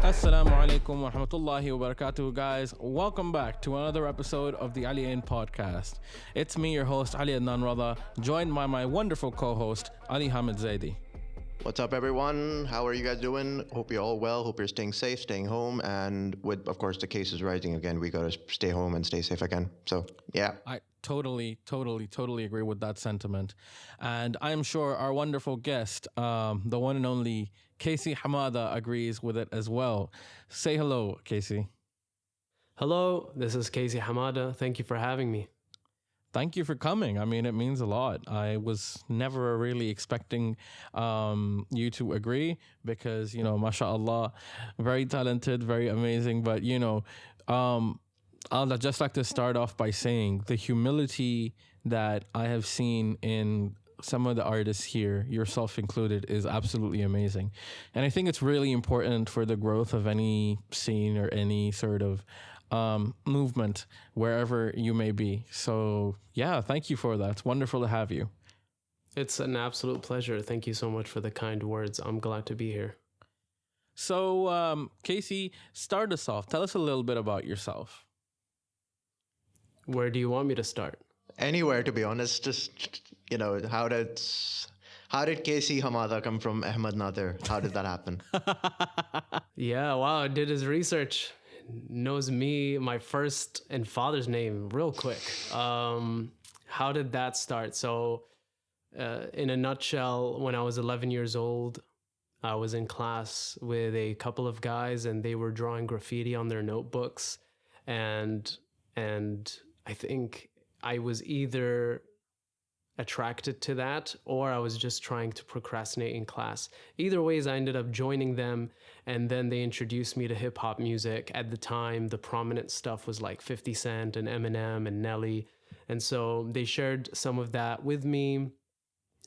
Assalamu alaikum wa rahmatullahi wa barakatuh, guys. Welcome back to another episode of the Ali Ain podcast. It's me, your host, Ali Adnan Radha, joined by my wonderful co-host, Ali Hamid Zaidi. What's up, everyone? How are you guys doing? Hope you're all well. Hope you're staying safe, staying home. And with, of course, the cases rising again, we got to stay home and stay safe again. So, yeah. I totally agree with that sentiment. And I'm sure our wonderful guest, the one and only Casey Hamada, agrees with it as well. Say hello, Casey. Hello, this is Casey Hamada. Thank you for having me. Thank you for coming. I mean, it means a lot. I was never really expecting you to agree because, mashallah, very talented, very amazing. But, I'd just like to start off by saying the humility that I have seen in some of the artists here, yourself included, is absolutely amazing. And I think it's really important for the growth of any scene or any sort of movement wherever you may be. So yeah, thank you for that. It's wonderful to have you. It's an absolute pleasure. Thank you so much for the kind words. I'm glad to be here. So Casey, start us off. Tell us a little bit about yourself. Where do you want me to start? Anywhere, to be honest. Just, how did Casey Hamada come from Ahmed Nadir? How did that happen? Yeah, wow, did his research. Knows me, my first and father's name real quick. How did that start? So in a nutshell, when I was 11 years old, I was in class with a couple of guys and they were drawing graffiti on their notebooks. And I think I was either attracted to that or I was just trying to procrastinate in class. Either ways, I ended up joining them, and then they introduced me to hip hop music. At the time, the prominent stuff was like 50 Cent and Eminem and Nelly. And so they shared some of that with me.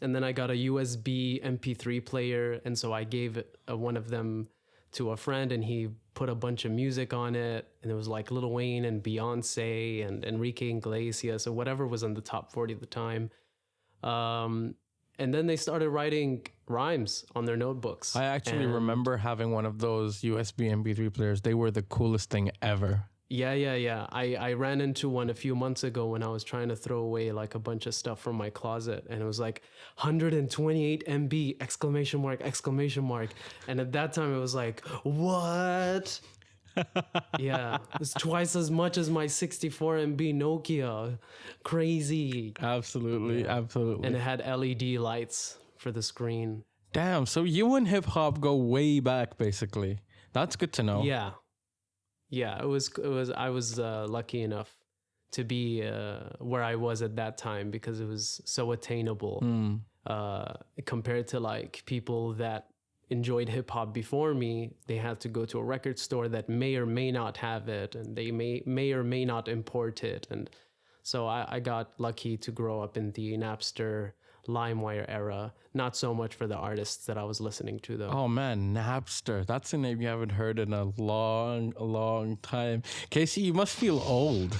And then I got a USB MP3 player. And so I gave one of them to a friend and he put a bunch of music on it. And it was like Lil Wayne and Beyonce and Enrique Iglesias or whatever was on the top 40 at the time. And then they started writing rhymes on their notebooks. I actually remember having one of those USB MP3 players. They were the coolest thing ever. Yeah. I ran into one a few months ago when I was trying to throw away like a bunch of stuff from my closet. And it was like 128 MB, exclamation mark. And at that time it was like, what? Yeah, it's twice as much as my 64 MB Nokia. Crazy. Absolutely. And it had LED lights for the screen. Damn, so you and hip hop go way back, basically. That's good to know. Yeah, it was. I was lucky enough to be where I was at that time because it was so attainable compared to like people that enjoyed hip hop before me. They had to go to a record store that may or may not have it, and they may or may not import it. And so I got lucky to grow up in the Napster, LimeWire era. Not so much for the artists that I was listening to, though. Oh man, Napster. That's a name you haven't heard in a long time. Casey, you must feel old.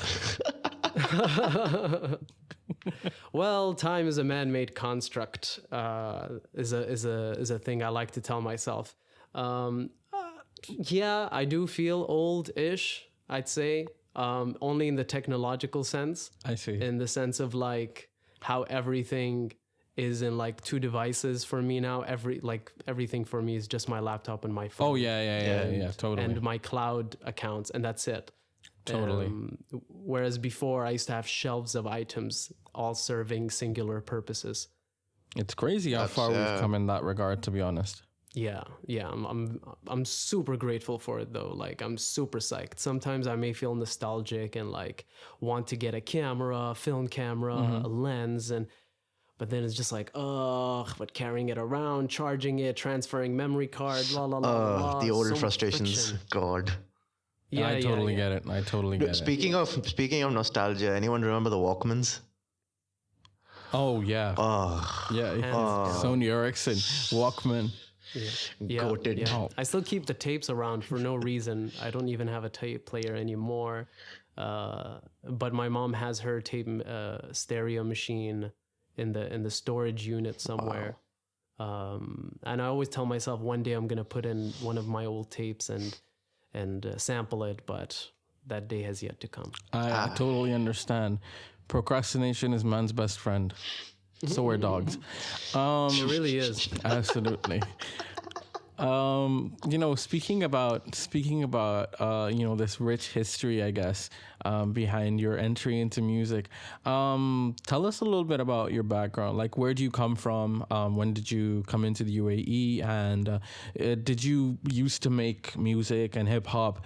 Well, time is a man-made construct. Is a thing I like to tell myself. Yeah, I do feel old-ish, I'd say. Only in the technological sense. I see. In the sense of like how everything is in like two devices for me now. Everything for me is just my laptop and my phone. Oh yeah, totally. And my cloud accounts, and that's it. Totally. Whereas before I used to have shelves of items all serving singular purposes. It's crazy how far we've come in that regard, to be honest. Yeah. I'm super grateful for it though. Like I'm super psyched. Sometimes I may feel nostalgic and like want to get a camera, film camera, a lens, but then it's just like, but carrying it around, charging it, transferring memory card, the older so frustrations. friction. God. Yeah, I totally get it. I totally get it. Speaking of nostalgia, anyone remember the Walkmans? Oh yeah. Oh. Yeah. Sony Ericsson, Walkman. Yeah, Goated. yeah. Oh. I still keep the tapes around for no reason. I don't even have a tape player anymore. But my mom has her tape stereo machine in the storage unit somewhere. And I always tell myself one day I'm gonna put in one of my old tapes and sample it, but that day has yet to come. I totally understand. Procrastination is man's best friend. So are dogs. It really is. Absolutely. Speaking about this rich history, I guess, behind your entry into music. Tell us a little bit about your background. Like, where do you come from? When did you come into the UAE? And did you used to make music and hip hop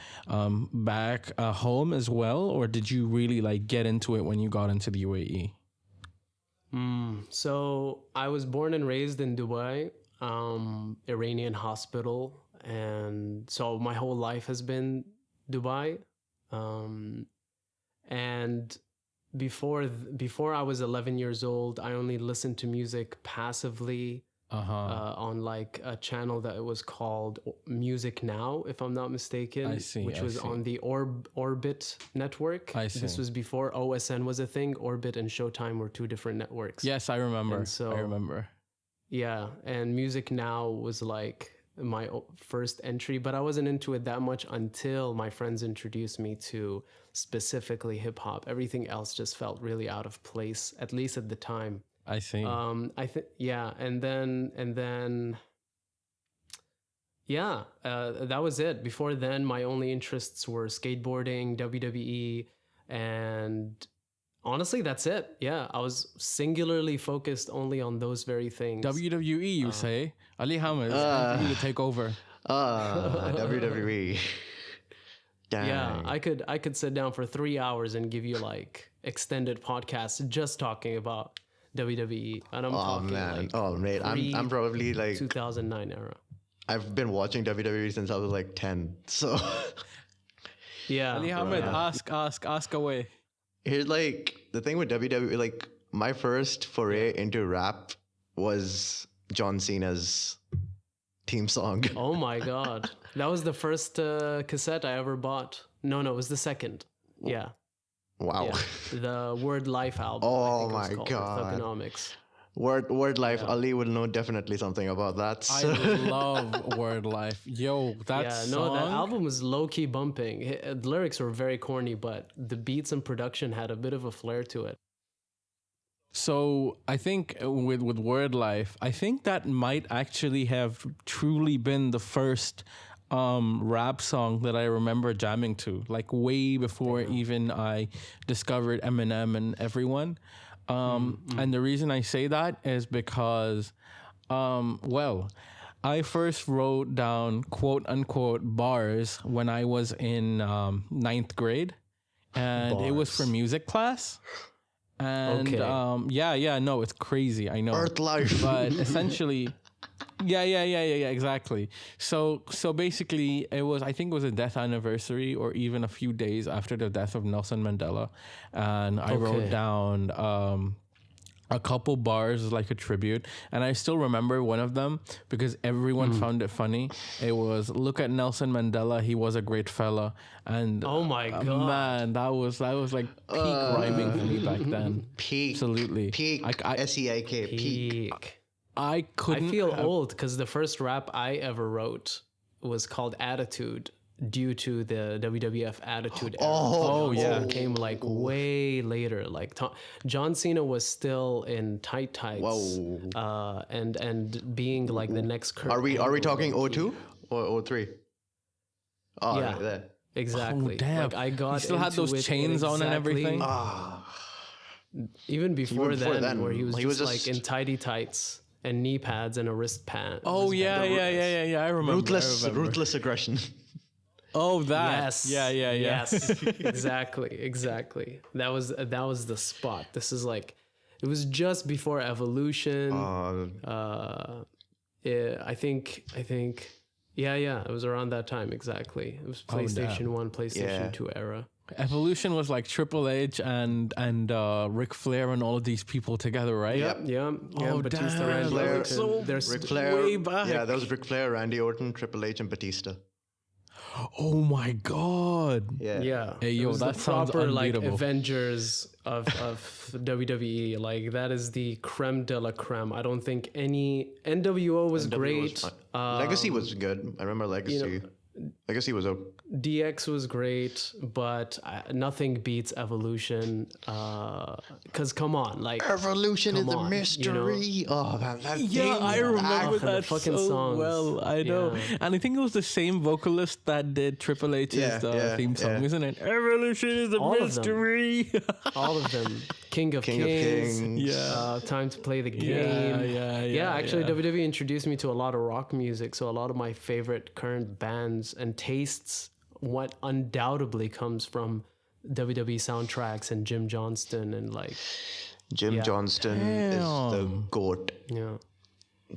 back home as well, or did you really like get into it when you got into the UAE? So I was born and raised in Dubai, Iranian hospital, and so my whole life has been Dubai. And before I was 11 years old, I only listened to music passively on like a channel that was called Music Now, if I'm not mistaken. I see, Which I was see. on the Orbit network. I see. This was before OSN was a thing. Orbit and Showtime were two different networks. Yes, I remember. And so- I remember. Yeah, and Music Now was like my first entry, but I wasn't into it that much until my friends introduced me to specifically hip hop. Everything else just felt really out of place, at least at the time. I see. I think, yeah, and then, yeah, that was it. Before then, my only interests were skateboarding, WWE, and honestly, that's it. Yeah, I was singularly focused only on those very things. WWE, you say? Ali Hamad, it's time for you to take over. WWE. Dang. Yeah, I could sit down for 3 hours and give you like extended podcasts just talking about WWE, and I'm Oh talking man. like Oh mate. I'm probably like 2009 era. I've been watching WWE since I was like 10. So Yeah, Ali Hamad, ask away. here's like the thing with WWE, like my first foray into rap was John Cena's theme song. Oh my god, that was the first cassette I ever bought. No, it was the second. Yeah, Wow. yeah. The Word Life album. Oh I think it was my called, God. Thugonomics. Word life. Ali would know definitely something about that. I So- love Word Life. Yo, that Yeah, song. no, that album was low key bumping. The lyrics were very corny, but the beats and production had a bit of a flair to it. So I think with Word Life, I think that might actually have truly been the first rap song that I remember jamming to, like way before even I discovered Eminem and everyone. And the reason I say that is because, I first wrote down quote unquote bars when I was in ninth grade, and it was for music class. And Okay. no, it's crazy. I know. Earth life. But essentially, yeah, exactly. So basically, I think it was a death anniversary or even a few days after the death of Nelson Mandela, and I wrote down a couple bars like a tribute, and I still remember one of them because everyone found it funny. It was, "Look at Nelson Mandela, he was a great fella," and Oh my god. man, that was like peak rhyming for me back then. Peak. Absolutely. Peak. SEIK. Peak. Peak. I couldn't. I feel old because the first rap I ever wrote was called Attitude, due to the WWF Attitude era. Oh, yeah. It came like way later. Like John Cena was still in tight tights. Whoa. And being like the next Kurt Are we Angle, talking like, 02 or 03? Oh, Yeah. right there. Exactly. Oh, damn. Like I got He still had into those it chains on and exactly- everything? Even before, before then, then, where he was he just, was like just- in tidy tights and knee pads and a wristband. Oh yeah. I remember. Ruthless, I remember. ruthless aggression. Oh, that. Yes. Yeah. Yes. Exactly. That was the spot. This is like, it was just before Evolution. I think, Yeah. It was around that time exactly. It was Oh, damn. PlayStation 1, PlayStation Yeah. 2 era. Evolution was like Triple H and Ric Flair and all of these people together, right? Yeah. Oh, Batista, damn. Randy Flair- Orton. So There's Ric Flair. way back. Yeah, that was Ric Flair, Randy Orton, Triple H, and Batista. Oh my god. yeah. Hey, It yo, was that the sounds proper like unbeatable. Avengers of WWE. Like that is the creme de la creme. I don't think any NWO was NWO was great. fun. Legacy was good. I remember Legacy. Legacy was okay. DX was great, but nothing beats Evolution. Cause come on, like Evolution Come is the on, mystery. Oh man, that Yeah, thing. I remember the that fucking so songs. well. I know, Yeah. and I think it was the same vocalist that did Triple H's theme song, isn't it? Evolution is a All of them. mystery. all of them. King of King of Kings. Kings. Yeah. Time to play the Yeah, game. yeah, Actually, yeah. WWE introduced me to a lot of rock music, so a lot of my favorite current bands and tastes, what undoubtedly comes from WWE soundtracks and Jim Johnston and like Jim Johnston is the Damn. goat. yeah,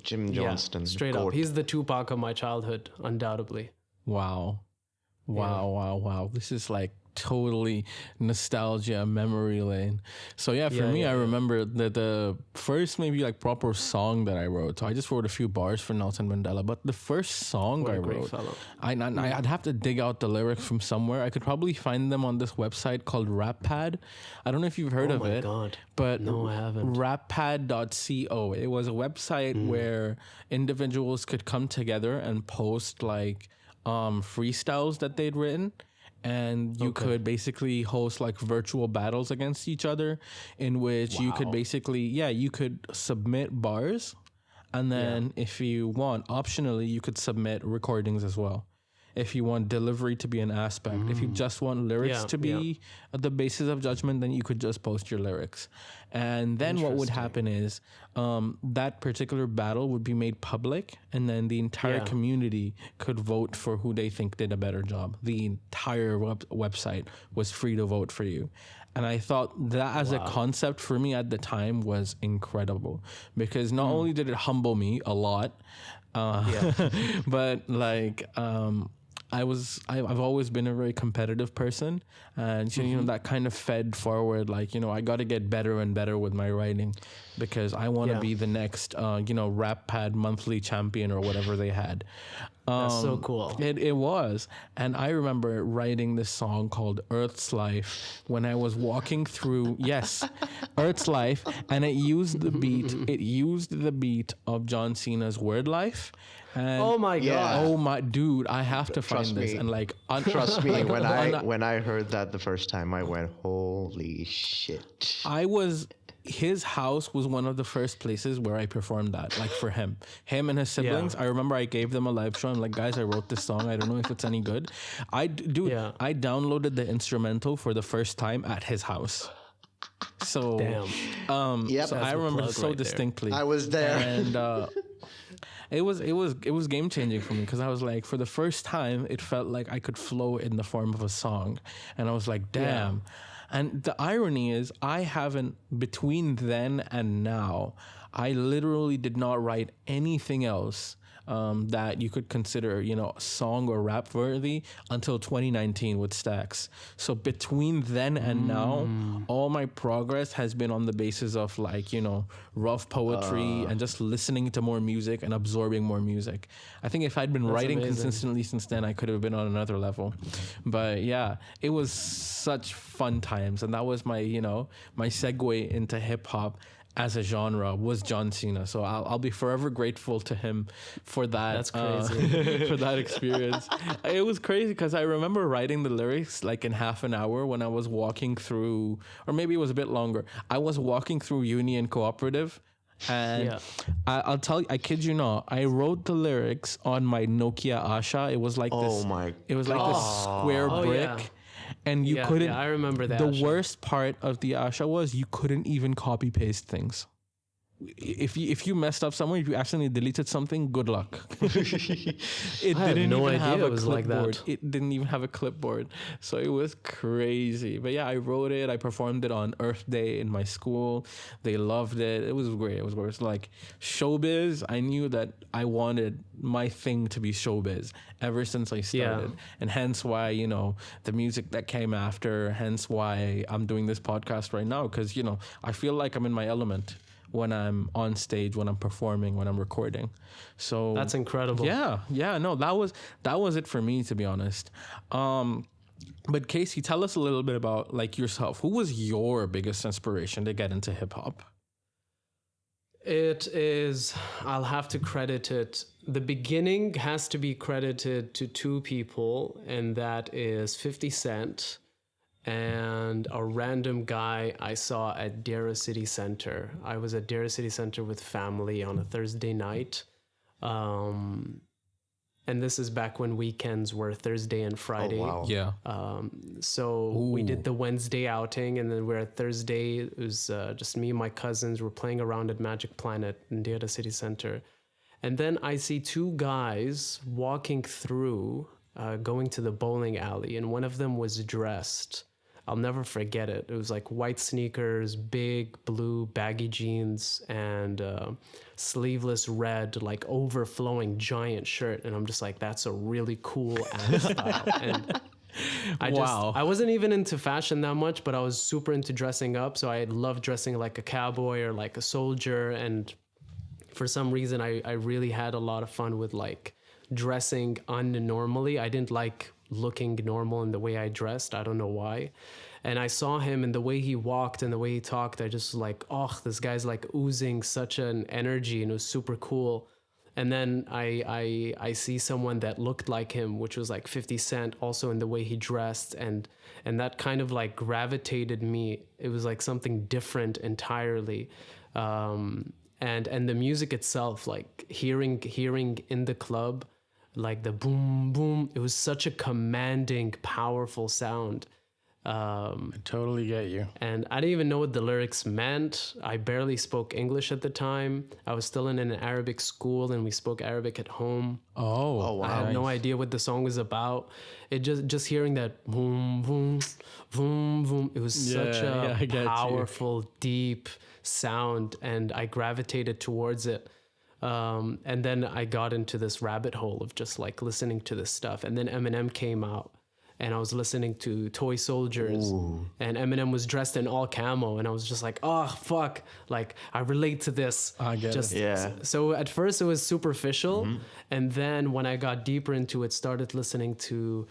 Jim Johnston, straight goat. up, he's the Tupac of my childhood, undoubtedly. Wow. This is like totally nostalgia, memory lane. So yeah, for me, I remember that the first maybe like proper song that I wrote. So I just wrote a few bars for Nelson Mandela, but the first song What I a great wrote, fellow. I'd have to dig out the lyrics from somewhere. I could probably find them on this website called RapPad. I don't know if you've heard Oh of my it. God. But No, I haven't. rappad.co. It was a website where individuals could come together and post like freestyles that they'd written. And you could basically host like virtual battles against each other, in which you could basically, you could submit bars. And then if you want, optionally, you could submit recordings as well. If you want delivery to be an aspect, if you just want lyrics to be the basis of judgment, then you could just post your lyrics. And then what would happen is that particular battle would be made public, and then the entire community could vote for who they think did a better job. The entire website was free to vote for you. And I thought that as a concept for me at the time was incredible, because not only did it humble me a lot, but like I've always been a very competitive person, and you know that kind of fed forward. Like, you know, I got to get better and better with my writing, because I want to be the next RapPad monthly champion or whatever they had. That's so cool. It was. And I remember writing this song called Earth's Life when I was walking through, Earth's Life. And it used the beat of John Cena's Word Life. And Oh my God. oh my dude, I have to find Trust this. me. And like, Trust me, when on- when I heard that the first time, I went, "Holy shit!" his house was one of the first places where I performed that, like for him and his siblings. I remember I gave them a live show. I'm like, guys, I wrote this song. I don't know if it's any good. I downloaded the instrumental for the first time at his house. So, Damn. Yep. so That's I the remember plug so right there. distinctly. I was there. And it was game changing for me, because I was like, for the first time, it felt like I could flow in the form of a song, and I was like, damn. And the irony is, I haven't, between then and now, I literally did not write anything else that you could consider, song or rap worthy until 2019 with Stacks. So between then and now, all my progress has been on the basis of like, rough poetry and just listening to more music and absorbing more music. I think if I'd been writing amazing. consistently since then, I could have been on another level. But yeah, it was such fun times. And that was my, my segue into hip hop as a genre was John Cena. So I'll be forever grateful to him for that. That's crazy. For that experience. It was crazy because I remember writing the lyrics like in half an hour when I was walking through, or maybe it was a bit longer. I was walking through Union Cooperative. And I'll tell you, I kid you not, I wrote the lyrics on my Nokia Asha. It was like this. It was like this square brick. yeah. And you couldn't. I remember that. The Asha. worst part of the Asha was you couldn't even copy paste things. if you messed up somewhere, if you accidentally deleted something, good luck. It I had didn't no even idea have it a was like clipboard. that. It didn't even have a clipboard. So it was crazy. But yeah, I wrote it. I performed it on Earth Day in my school. They loved it. It was great. It was great. It's like showbiz. I knew that I wanted my thing to be showbiz ever since I started. Yeah. And hence why, you know, the music that came after, hence why I'm doing this podcast right now. Because, you know, I feel like I'm in my element when I'm on stage, when I'm performing, when I'm recording. So That's incredible. yeah, no, that was it for me, to be honest. But Casey, tell us a little bit about like yourself. Who was your biggest inspiration to get into hip hop? It is, I'll have to credit it. The beginning has to be credited to two people, and that is 50 Cent and a random guy I saw at Dara City Center. I was at Dara City Center with family on a Thursday night. And this is back when weekends were Thursday and Friday. wow. Yeah. So we did the Wednesday outing, and then we're at Thursday. It was just me and my cousins. We're playing around at Magic Planet in Data City Center. And then I see two guys walking through, going to the bowling alley, and one of them was dressed. I'll never forget it. It was like white sneakers, big blue baggy jeans, and sleeveless red, like overflowing giant shirt. And I'm just like, that's a really cool ass style. And I wasn't even into fashion that much, but I was super into dressing up. So I loved dressing like a cowboy or like a soldier. And for some reason, I really had a lot of fun with like dressing unnormally. I didn't like looking normal in the way I dressed. I don't know why. And I saw him and the way he walked and the way he talked, I just was like, oh, this guy's like oozing such an energy, and it was super cool. And then I see someone that looked like him, which was like 50 Cent, also in the way he dressed, and that kind of like gravitated me. It was like something different entirely. And the music itself, like hearing in the club, like the boom boom, it was such a commanding, powerful sound. I totally get you. And I didn't even know what the lyrics meant. I barely spoke English at the time. I was still in an Arabic school, and we spoke Arabic at home. Oh, wow. I had no idea what the song was about. It just hearing that boom boom boom boom, it was such I a get you. powerful, deep sound, and I gravitated towards it. And then I got into this rabbit hole of just like listening to this stuff. And then Eminem came out, and I was listening to Toy Soldiers. Ooh. And Eminem was dressed in all camo, and I was just like, oh fuck, like I relate to this. I get it. Yeah. So at first it was superficial, and then when I got deeper into it, started listening to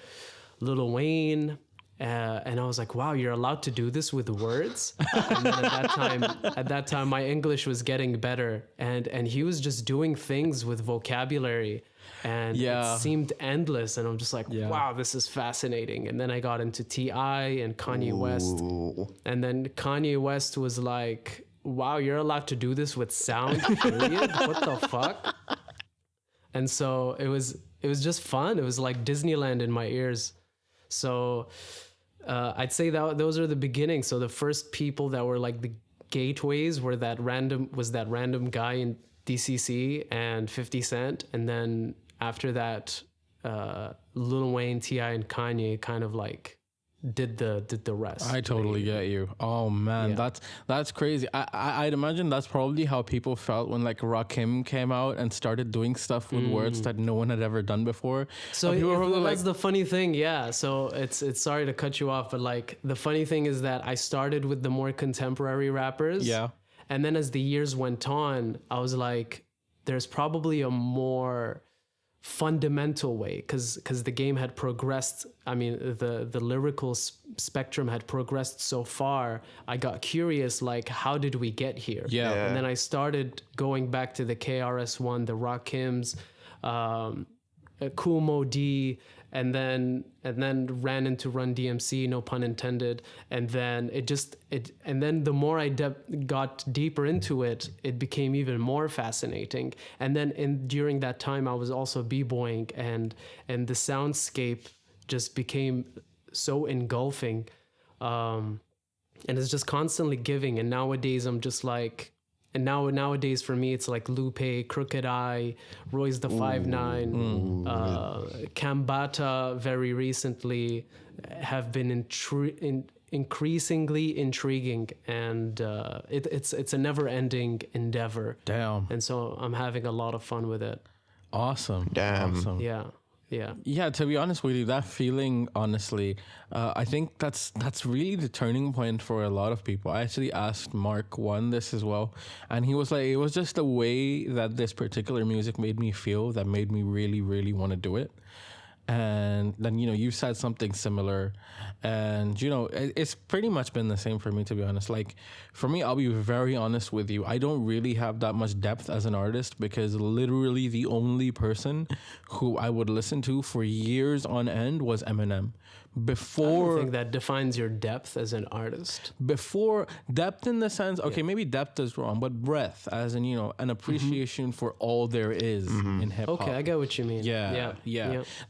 Lil Wayne. And I was like, wow, you're allowed to do this with words? And then at that time, my English was getting better. And he was just doing things with vocabulary. And Yeah. it seemed endless. And I'm just like, Yeah. wow, this is fascinating. And then I got into T.I. and Kanye West. And then Kanye West was like, wow, you're allowed to do this with sound, period? What the fuck? And so it was just fun. It was like Disneyland in my ears. So I'd say that those are the beginnings. So the first people that were like the gateways were that random guy in DCC and 50 Cent, and then after that, Lil Wayne, T.I., and Kanye kind of like did the rest. I totally get you. Oh man, Yeah. that's crazy. I'd imagine that's probably how people felt when like Rakim came out and started doing stuff with words that no one had ever done before. So And people were probably that's the funny thing, yeah. So it's sorry to cut you off, but like the funny thing is that I started with the more contemporary rappers. Yeah. And then as the years went on, I was like, there's probably a more fundamental way, because the game had progressed. I mean, the lyrical spectrum had progressed so far. I got curious, like, how did we get here? Yeah. And then I started going back to the KRS-One, the Rakims, Kool Moe D, and then ran into Run DMC, no pun intended. And then and then the more I got deeper into it, it became even more fascinating. And then during that time, I was also b-boying, and the soundscape just became so engulfing, and it's just constantly giving. And nowadays, I'm just like, And nowadays for me, it's like Lupe, Crooked Eye, Royce the 5'9", Kambata very recently have been increasingly intriguing, and it's a never-ending endeavor. Damn. And so I'm having a lot of fun with it. Awesome. Damn. Awesome. Yeah. Yeah. Yeah, to be honest with you, that feeling, honestly, I think that's really the turning point for a lot of people. I actually asked Mark One this as well, and he was like, it was just the way that this particular music made me feel that made me really, really want to do it. And then, you said something similar, and, it's pretty much been the same for me, to be honest. Like, for me, I'll be very honest with you. I don't really have that much depth as an artist, because literally the only person who I would listen to for years on end was Eminem. I Before think that defines your depth as an artist. before depth in the sense, okay, maybe depth is wrong, but breadth, as in, an appreciation for all there is in hip hop. Okay, I get what you mean. Yeah.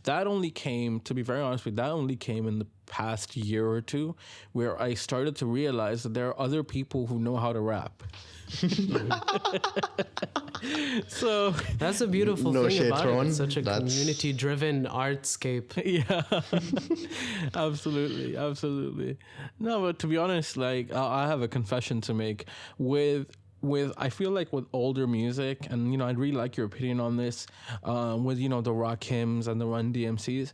That only came, to be very honest with you, that only came in the past year or two, where I started to realize that there are other people who know how to rap. So That's a beautiful No thing shade about thrown. it. It's such a That's- community-driven artscape. yeah, absolutely. No, but to be honest, like I have a confession to make with I feel like with older music, and I'd really like your opinion on this, with the rock hymns and the Run DMCs.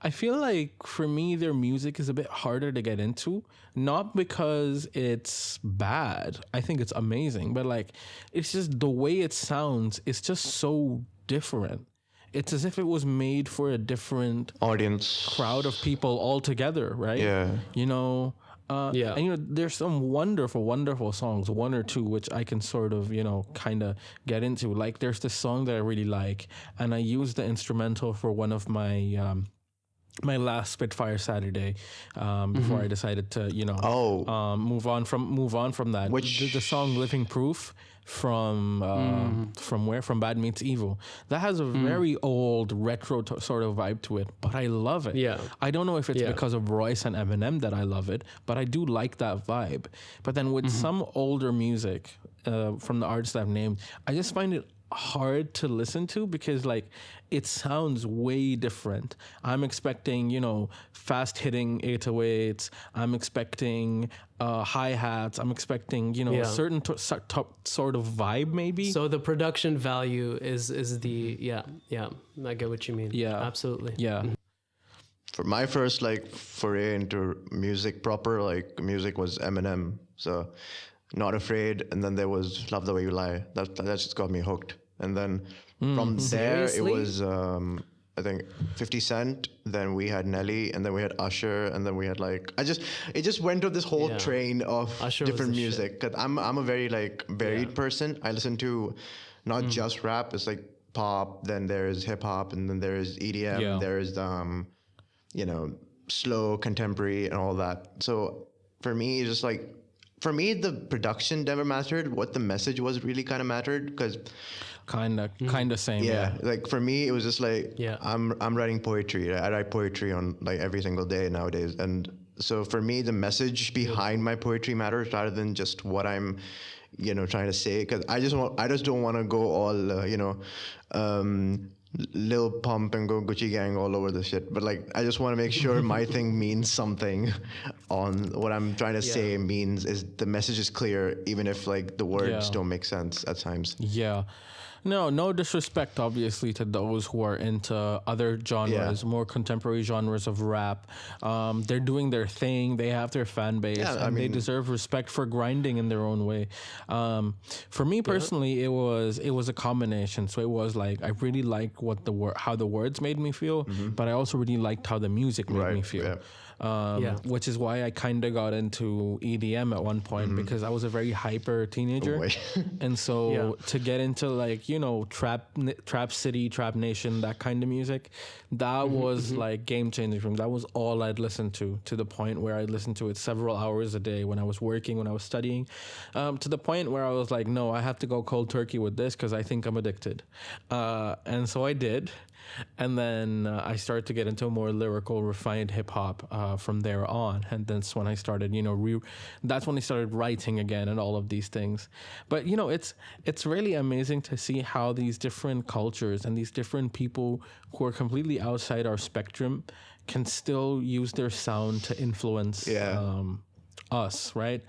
I feel like for me their music is a bit harder to get into, not because it's bad. I think it's amazing, but like it's just the way it sounds. It's just so different. It's as if it was made for a different Audience. crowd of people altogether, right? Yeah. Yeah. And there's some wonderful songs, one or two, which I can sort of, kind of get into. Like there's this song that I really like, and I used the instrumental for one of my my last Spitfire Saturday, before I decided to, move on from that. Which- the song "Living Proof" from where? From Bad Meets Evil. That has a very old retro sort of vibe to it, but I love it. Yeah. I don't know if it's Yeah. because of Royce and Eminem that I love it, but I do like that vibe. But then with some older music from the artists I've named, I just find it hard to listen to because like it sounds way different. I'm expecting, fast hitting 808s. I'm expecting hi-hats. I'm expecting, a certain sort of vibe maybe. So the production value is the I get what you mean. Yeah. Absolutely. Yeah. For my first foray into music proper, music was Eminem. So Not Afraid, and then there was Love the Way You Lie. That just got me hooked. And then from there Seriously? it was I think 50 Cent, then we had Nelly, and then we had Usher, and then we had it just went to this whole Yeah. train of Usher was different the music. Cause I'm a very varied person. I listen to not just rap. It's like pop, then there's hip hop, and then there's EDM, Yeah. there's slow contemporary and all that. So for me, it's just for me, the production never mattered. What the message was really kind of mattered, because Kind of same. yeah, for me, it was just Yeah. I'm writing poetry. I write poetry on every single day nowadays, and so for me, the message behind my poetry matters rather than just what I'm, trying to say. Because I just don't want to go all Lil Pump and go Gucci Gang all over the shit. But I just want to make sure my thing means something. On what I'm trying to say is the message is clear, even if the words Yeah. don't make sense at times. Yeah. No disrespect, obviously, to those who are into other genres, more contemporary genres of rap. They're doing their thing. They have their fan base, Yeah, and they deserve respect for grinding in their own way. For me personally, it was a combination. So it was I really liked how the words made me feel, but I also really liked how the music made me feel. Which is why I kind of got into EDM at one point, because I was a very hyper teenager. Wait. And so to get into trap city, trap nation, that kind of music, that was game changing for me. That was all I'd listen to the point where I'd listen to it several hours a day when I was working, when I was studying, to the point where I was like, no, I have to go cold turkey with this because I think I'm addicted. And so I did. And then I started to get into more lyrical, refined hip hop from there on. And that's when I started, that's when I started writing again and all of these things. But it's really amazing to see how these different cultures and these different people who are completely outside our spectrum can still use their sound to influence. Yeah. Us, right?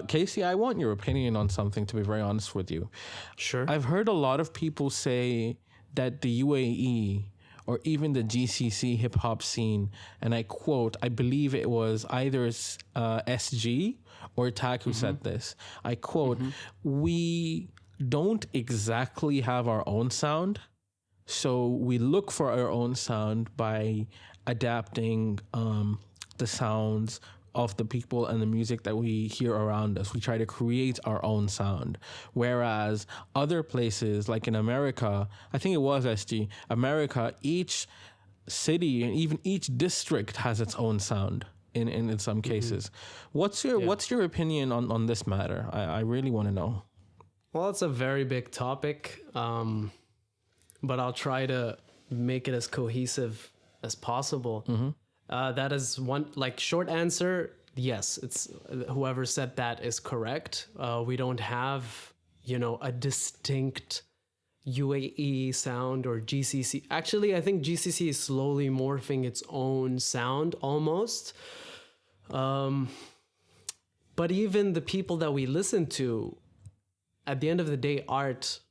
Casey, I want your opinion on something, to be very honest with you. Sure. I've heard a lot of people say that the UAE or even the GCC hip hop scene, and I quote, I believe it was either SG or Tak who said this. I quote, we don't exactly have our own sound. So we look for our own sound by adapting the sounds of the people and the music that we hear around us. We try to create our own sound. Whereas other places, like in America, I think it was SG, America, each city and even each district has its own sound in some cases. What's your opinion on this matter? I really want to know. Well, it's a very big topic, but I'll try to make it as cohesive as possible. That is one, like, short answer. Yes, it's whoever said that is correct. We don't have, a distinct UAE sound or GCC. Actually, I think GCC is slowly morphing its own sound almost. But even the people that we listen to, at the end of the day, art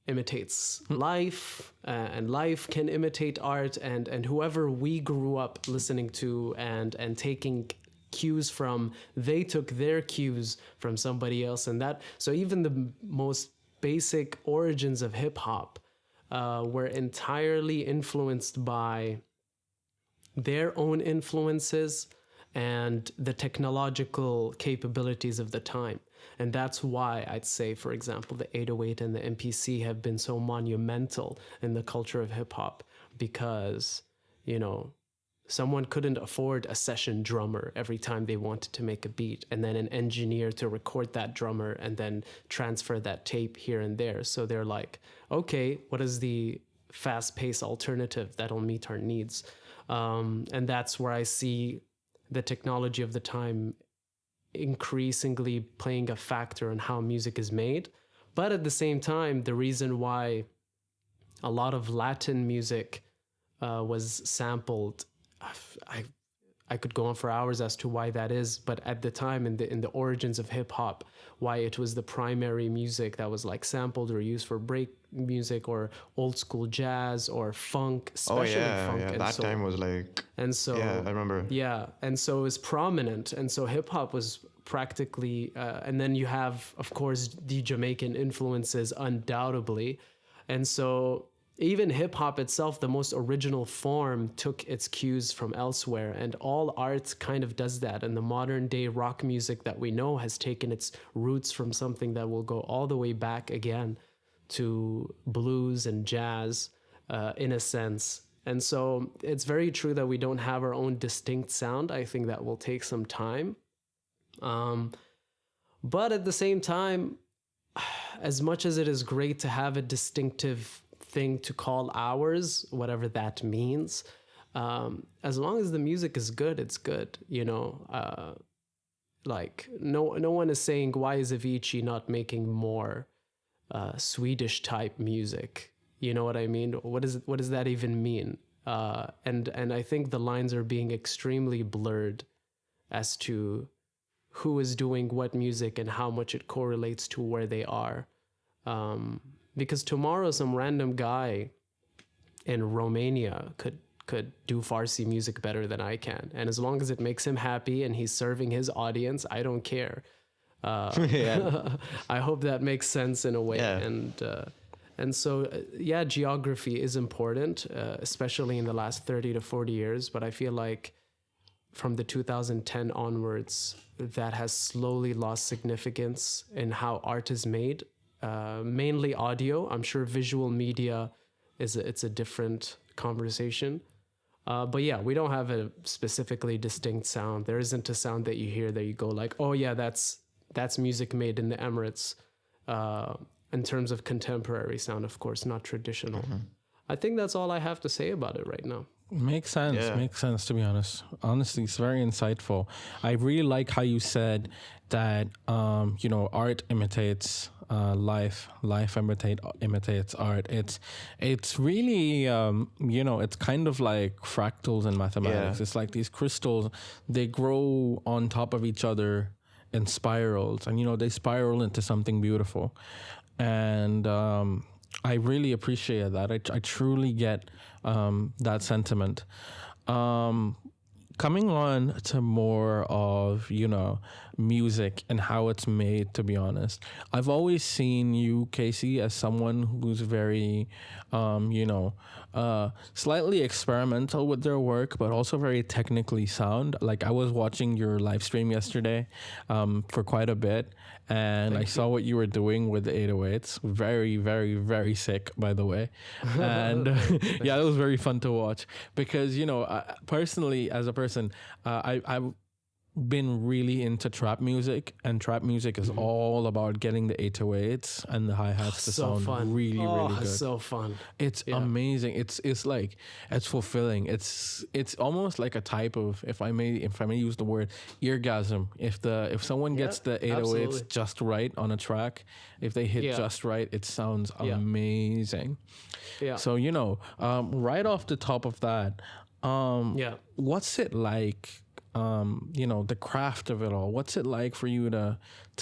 imitates life, and life can imitate art, and whoever we grew up listening to and taking cues from, they took their cues from somebody else. And that, so even the most basic origins of hip hop were entirely influenced by their own influences and the technological capabilities of the time. And that's why I'd say, for example, the 808 and the MPC have been so monumental in the culture of hip hop, because, someone couldn't afford a session drummer every time they wanted to make a beat, and then an engineer to record that drummer and then transfer that tape here and there. So they're like, okay, what is the fast-paced alternative that'll meet our needs? And that's where I see the technology of the time increasingly playing a factor in how music is made. But at the same time, the reason why a lot of Latin music was sampled, I could go on for hours as to why that is, but at the time, in the origins of hip hop, why it was the primary music that was like sampled or used for break music or old school jazz or funk, especially funk. Yeah. And that time was like, and so, yeah, I remember. Yeah, and so it was prominent, and so hip hop was practically, and then you have, of course, the Jamaican influences, undoubtedly, and so even hip hop itself, the most original form, took its cues from elsewhere, and all art kind of does that. And the modern day rock music that we know has taken its roots from something that will go all the way back again to blues and jazz, in a sense. And so it's very true that we don't have our own distinct sound. I think that will take some time. But at the same time, as much as it is great to have a distinctive thing to call ours, whatever that means, as long as the music is good, it's good, like no one is saying, why is Avicii not making more Swedish type music? You know what I mean? What does that even mean? And I think the lines are being extremely blurred as to who is doing what music and how much it correlates to where they are. Because tomorrow some random guy in Romania could do Farsi music better than I can. And as long as it makes him happy and he's serving his audience, I don't care. I hope that makes sense in a way. Yeah. And so, geography is important, especially in the last 30 to 40 years. But I feel like from the 2010 onwards, that has slowly lost significance in how art is made. Mainly audio. I'm sure visual media it's a different conversation. But yeah, we don't have a specifically distinct sound. There isn't a sound that you hear that you go like, oh yeah, that's music made in the Emirates. In terms of contemporary sound, of course, not traditional. I think that's all I have to say about it right now. Makes sense. Yeah. Makes sense, to be honest. Honestly, it's very insightful. I really like how you said that, art imitates life. Life imitates art. It's really, it's kind of like fractals in mathematics. Yeah. It's like these crystals, they grow on top of each other in spirals, and, they spiral into something beautiful. And I really appreciate that. I truly get that sentiment. Coming on to more of, music and how it's made, to be honest, I've always seen you, Casey, as someone who's very, slightly experimental with their work, but also very technically sound. Like, I was watching your live stream yesterday for quite a bit, and I saw what you were doing with the 808s. Very, very, very sick, by the way. And yeah, it was very fun to watch because, personally, as a person, I've been really into trap music, and trap music is all about getting the 808s and the hi-hats to So sound fun. really, really good. So fun. It's amazing. It's like, it's fulfilling. It's almost like a type of, if I may use the word, eargasm. If someone gets the 808s absolutely. just right on a track, if they hit just right, it sounds amazing. Yeah. So, right off the top of that, what's it like? The craft of it all. What's it like for you to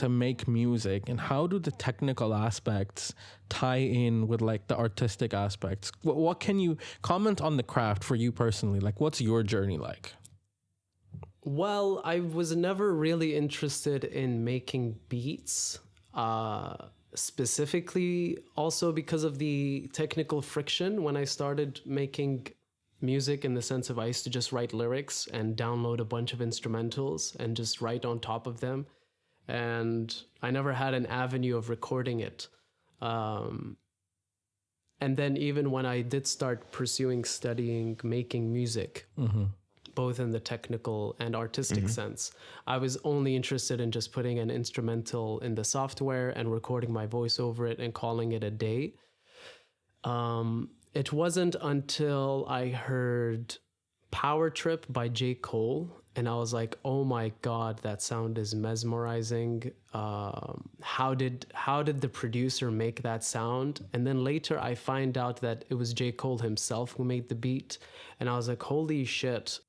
make music, and how do the technical aspects tie in with like the artistic aspects? What can you comment on the craft for you personally? Like, what's your journey like? Well, I was never really interested in making beats, specifically also because of the technical friction when I started making music, in the sense of I used to just write lyrics and download a bunch of instrumentals and just write on top of them. And I never had an avenue of recording it. And then even when I did start studying making music, both in the technical and artistic sense, I was only interested in just putting an instrumental in the software and recording my voice over it and calling it a day. It wasn't until I heard Power Trip by J. Cole, and I was like, oh my God, that sound is mesmerizing. How did the producer make that sound? And then later I find out that it was J. Cole himself who made the beat. And I was like, holy shit.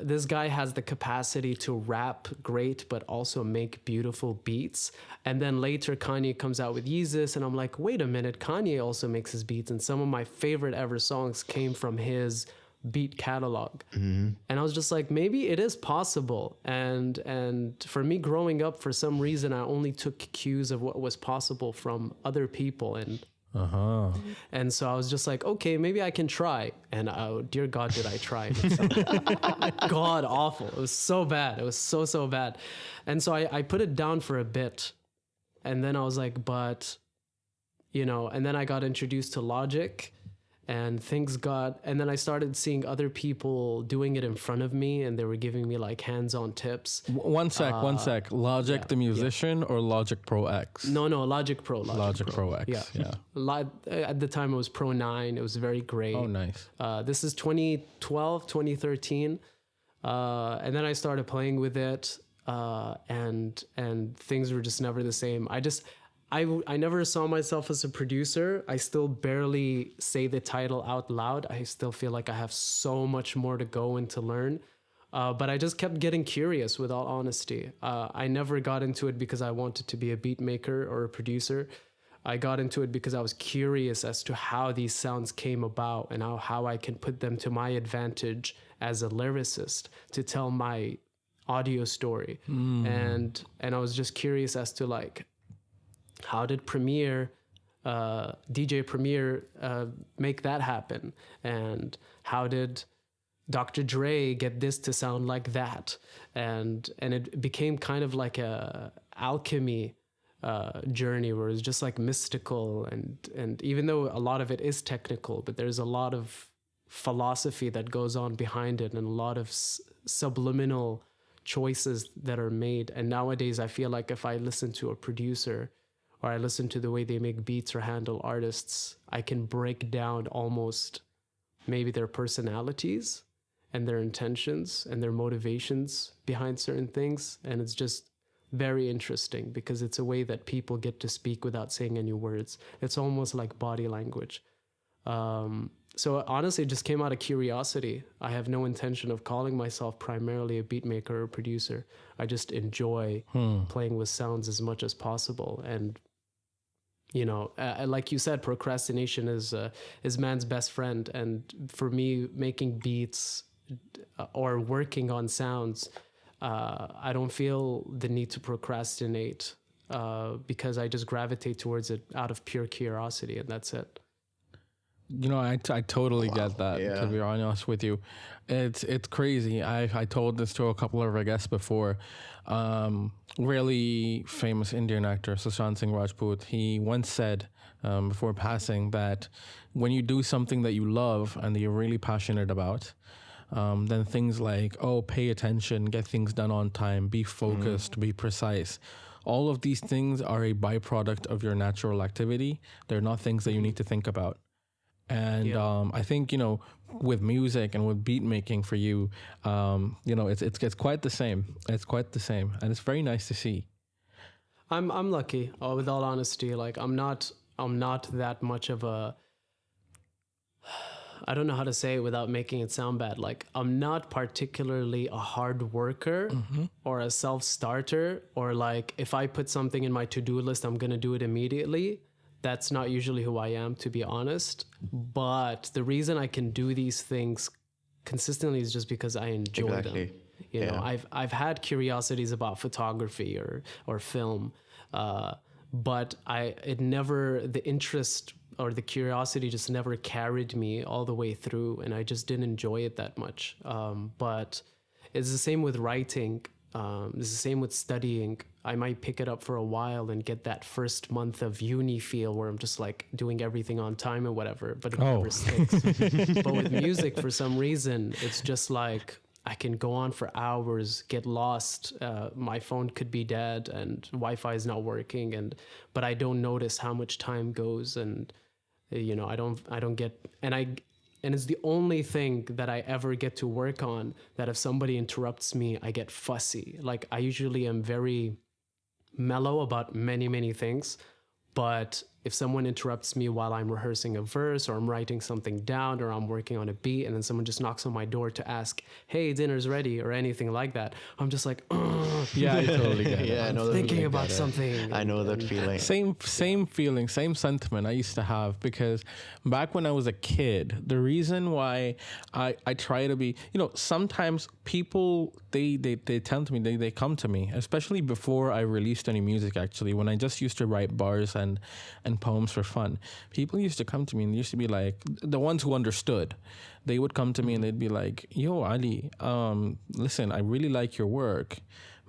This guy has the capacity to rap great, but also make beautiful beats. And then later Kanye comes out with Yeezus, and I'm like, wait a minute, Kanye also makes his beats, and some of my favorite ever songs came from his beat catalog. And I was just like, maybe it is possible. And for me growing up, for some reason, I only took cues of what was possible from other people, and so I was just like, okay, maybe I can try. And dear God, did I try. God awful. It was so bad. It was so bad. And so I put it down for a bit. And then I was like, and then I got introduced to Logic, and and then I started seeing other people doing it in front of me, and they were giving me like hands-on tips. One sec. Logic the musician or Logic Pro X? No, Logic Pro. Logic Pro X. Yeah. At the time it was Pro 9. It was very great. Oh, nice. This is 2012, 2013. And then I started playing with it, and things were just never the same. I never saw myself as a producer. I still barely say the title out loud. I still feel like I have so much more to go and to learn. But I just kept getting curious, with all honesty. I never got into it because I wanted to be a beat maker or a producer. I got into it because I was curious as to how these sounds came about, and how I can put them to my advantage as a lyricist to tell my audio story. And I was just curious as to like, how did DJ Premier make that happen? And how did Dr. Dre get this to sound like that? And it became kind of like a alchemy journey where it's just like mystical, and even though a lot of it is technical, but there's a lot of philosophy that goes on behind it, and a lot of subliminal choices that are made. And nowadays I feel like if I listen to a producer or I listen to the way they make beats or handle artists, I can break down almost maybe their personalities and their intentions and their motivations behind certain things. And it's just very interesting because it's a way that people get to speak without saying any words. It's almost like body language. So honestly, it just came out of curiosity. I have no intention of calling myself primarily a beat maker or producer. I just enjoy playing with sounds as much as possible. And, you know, like you said, procrastination is man's best friend. And for me, making beats or working on sounds, I don't feel the need to procrastinate because I just gravitate towards it out of pure curiosity, and that's it. You know, I totally get that. Yeah. To be honest with you, it's crazy. I told this to a couple of our guests before. Really famous Indian actor Sushant Singh Rajput. He once said before passing that when you do something that you love and that you're really passionate about, then things like pay attention, get things done on time, be focused, be precise. All of these things are a byproduct of your natural activity. They're not things that you need to think about. And I think, you know, with music and with beat making for you, you know, it's quite the same. It's quite the same, and it's very nice to see. I'm lucky. With all honesty, like I'm not that much of a. I don't know how to say it without making it sound bad. Like I'm not particularly a hard worker or a self-starter, or like if I put something in my to-do list, I'm gonna do it immediately. That's not usually who I am, to be honest. But the reason I can do these things consistently is just because I enjoy them. You know, I've had curiosities about photography or film, but the interest or the curiosity just never carried me all the way through, and I just didn't enjoy it that much. But it's the same with writing. It's the same with studying. I might pick it up for a while and get that first month of uni feel where I'm just like doing everything on time and whatever, but it never sticks. But with music, for some reason, it's just like I can go on for hours, get lost. My phone could be dead and Wi-Fi is not working, but I don't notice how much time goes, and you know, I don't get, and it's the only thing that I ever get to work on that if somebody interrupts me, I get fussy. Like I usually am very mellow about many, many things. But if someone interrupts me while I'm rehearsing a verse or I'm writing something down or I'm working on a beat and then someone just knocks on my door to ask, hey, dinner's ready or anything like that, I'm just like, yeah, I totally get it. Yeah, I know I'm thinking about something. I know that feeling. Same feeling, same sentiment I used to have, because back when I was a kid, the reason why I try to be, you know, sometimes people, they tell to me, they come to me, especially before I released any music, actually, when I just used to write bars and poems for fun. People used to come to me and they used to be like, the ones who understood, they would come to me and they'd be like, yo, Ali, listen, I really like your work,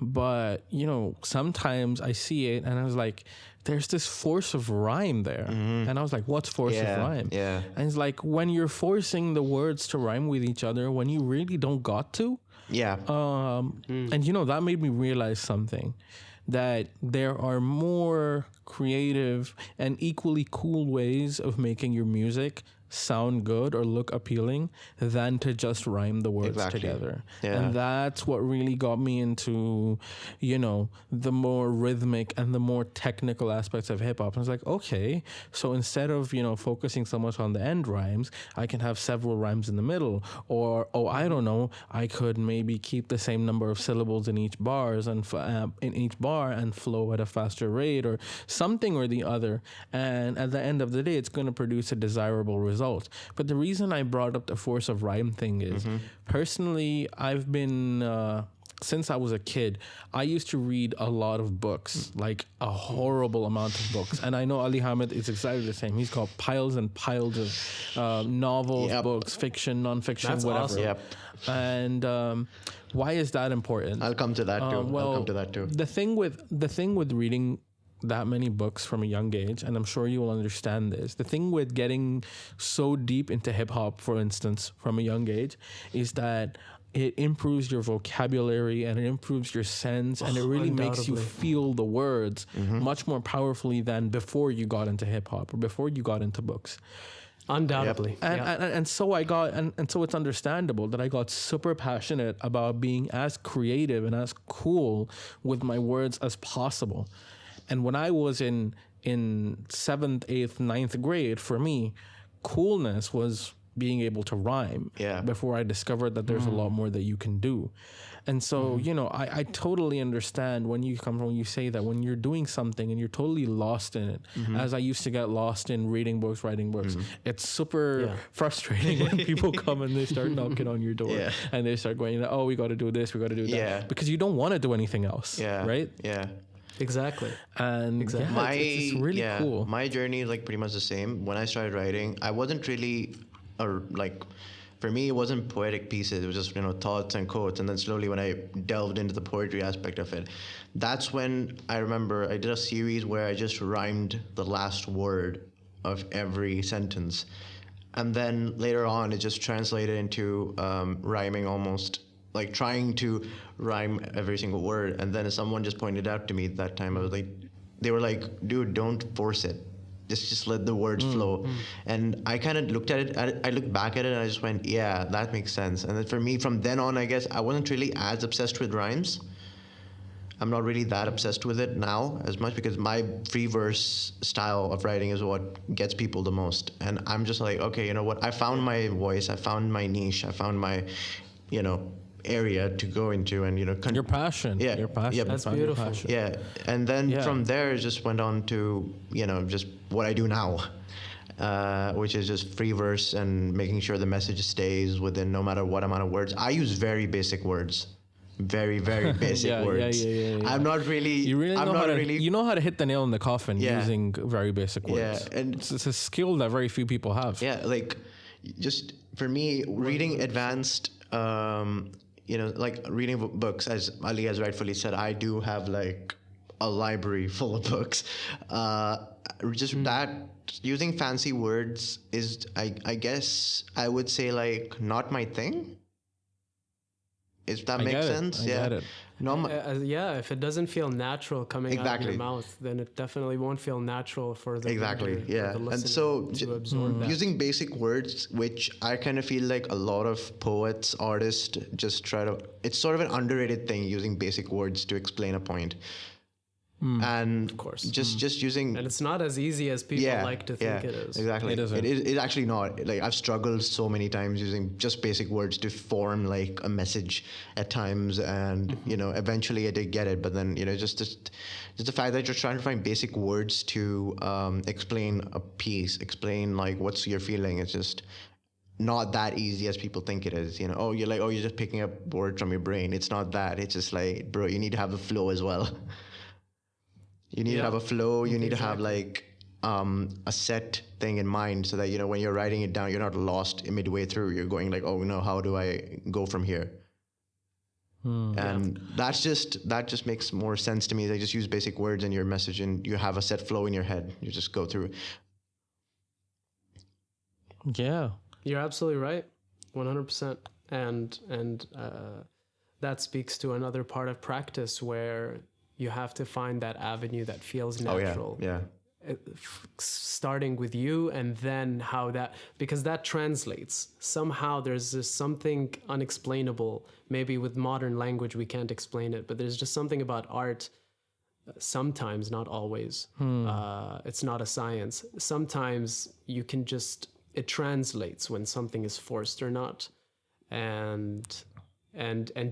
but, you know, sometimes I see it and I was like, there's this force of rhyme there. And I was like, what's force of rhyme? Yeah. And it's like, when you're forcing the words to rhyme with each other, when you really don't got to. Yeah. And, you know, that made me realize something, that there are more creative and equally cool ways of making your music sound good or look appealing than to just rhyme the words together. Yeah. And that's what really got me into, you know, the more rhythmic and the more technical aspects of hip hop. I was like, okay, so instead of, you know, focusing so much on the end rhymes, I can have several rhymes in the middle, or, I don't know, I could maybe keep the same number of syllables in each bars and in each bar and flow at a faster rate or something or the other. And at the end of the day, it's going to produce a desirable result. But the reason I brought up the force of rhyme thing is, personally, I've been, since I was a kid, I used to read a lot of books, like a horrible amount of books. And I know Ali Hamid is exactly the same. He's got piles and piles of novels, books, fiction, non-fiction, That's whatever. awesome. Yep. And why is that important? I'll come to that too. Well, I'll come to that too. The thing with reading that many books from a young age, and I'm sure you will understand this, the thing with getting so deep into hip hop, for instance, from a young age, is that it improves your vocabulary and it improves your sense, and it really makes you Undoubtedly. feel the words much more powerfully than before you got into hip hop or before you got into books. Undoubtedly. And, Yeah. and so I got, and so it's understandable that I got super passionate about being as creative and as cool with my words as possible. And when I was in 7th, 8th, 9th grade, for me, coolness was being able to rhyme. Yeah. Before I discovered that there's a lot more that you can do. And so, you know, I totally understand when you say that when you're doing something and you're totally lost in it, as I used to get lost in reading books, writing books. It's super frustrating when people come and they start knocking on your door and they start going, oh, we got to do this, we got to do that. Because you don't want to do anything else. Right? Yeah. Exactly. And yeah, it's really cool. My journey is like pretty much the same. When I started writing, I wasn't really for me, it wasn't poetic pieces. It was just, you know, thoughts and quotes. And then slowly when I delved into the poetry aspect of it, that's when I remember I did a series where I just rhymed the last word of every sentence. And then later on, it just translated into rhyming, almost like trying to rhyme every single word. And then someone just pointed out to me at that time, they were like, dude, don't force it. Just let the words flow. And I kind of looked at it, I looked back at it and I just went, yeah, that makes sense. And then for me, from then on, I guess I wasn't really as obsessed with rhymes. I'm not really that obsessed with it now as much because my free verse style of writing is what gets people the most. And I'm just like, okay, you know what? I found my voice. I found my niche. I found my, you know, area to go into, and, you know, your passion. Yeah. Your passion. Yeah. That's beautiful. Yeah. And then from there, it just went on to, you know, just what I do now. Which is just free verse and making sure the message stays within no matter what amount of words. I use very basic words. Very, very basic words. Yeah. I'm not really. You really I'm know not how to. really. You know how to hit the nail in the coffin using very basic words. Yeah, and it's a skill that very few people have. Yeah, like just for me, reading advanced, you know, like reading books, as Ali has rightfully said, I do have like a library full of books. Just that using fancy words is, I guess, I would say like not my thing. If that makes sense, I get it. No, If it doesn't feel natural coming out of your Exactly. mouth, then it definitely won't feel natural for the Exactly, reader, yeah. or the And listener so to absorb that. using basic words, which I kind of feel like a lot of poets, artists just try to, it's sort of an underrated thing, using basic words to explain a point. And of course. just using, And it's not as easy as people like to think it is. Exactly. It isn't. It's actually not. Like, I've struggled so many times using just basic words to form like a message at times, and you know, eventually I did get it. But then, you know, just the fact that you're trying to find basic words to explain a piece, explain like what's your feeling. It's just not that easy as people think it is. You know, you're just picking up words from your brain. It's not that. It's just like, bro, you need to have a flow as well. You need to have a flow. You need to have like a set thing in mind, so that, you know, when you're writing it down, you're not lost midway through. You're going like, oh no, how do I go from here? And that just makes more sense to me. They just use basic words in your message, and you have a set flow in your head. You just go through. Yeah. You're absolutely right, 100%. And that speaks to another part of practice where you have to find that avenue that feels natural. Oh yeah. Starting with you, and then how that, because that translates. Somehow there's just something unexplainable. Maybe with modern language we can't explain it, but there's just something about art. Sometimes, not always. It's not a science. Sometimes you can just, it translates when something is forced or not. And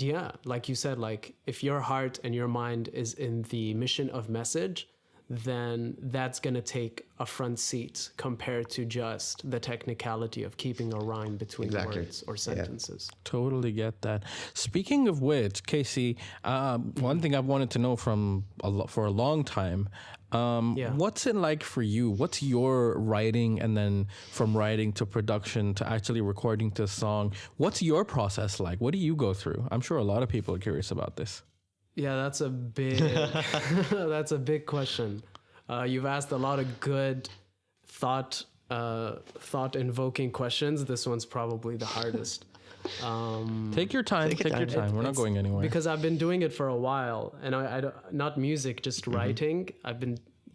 yeah, like you said, like if your heart and your mind is in the mission of message, then that's going to take a front seat compared to just the technicality of keeping a rhyme between words or sentences. Totally get that. Speaking of which, Casey, one thing I've wanted to know for a long time, what's it like for you? What's your writing, and then from writing to production to actually recording to a song? What's your process like? What do you go through? I'm sure a lot of people are curious about this. Yeah, that's a big that's a big question. You've asked a lot of good thought invoking questions. This one's probably the hardest. Take your time. Take your Take your time. time. We're not going anywhere. Because I've been doing it for a while, and I don't, not music, just writing.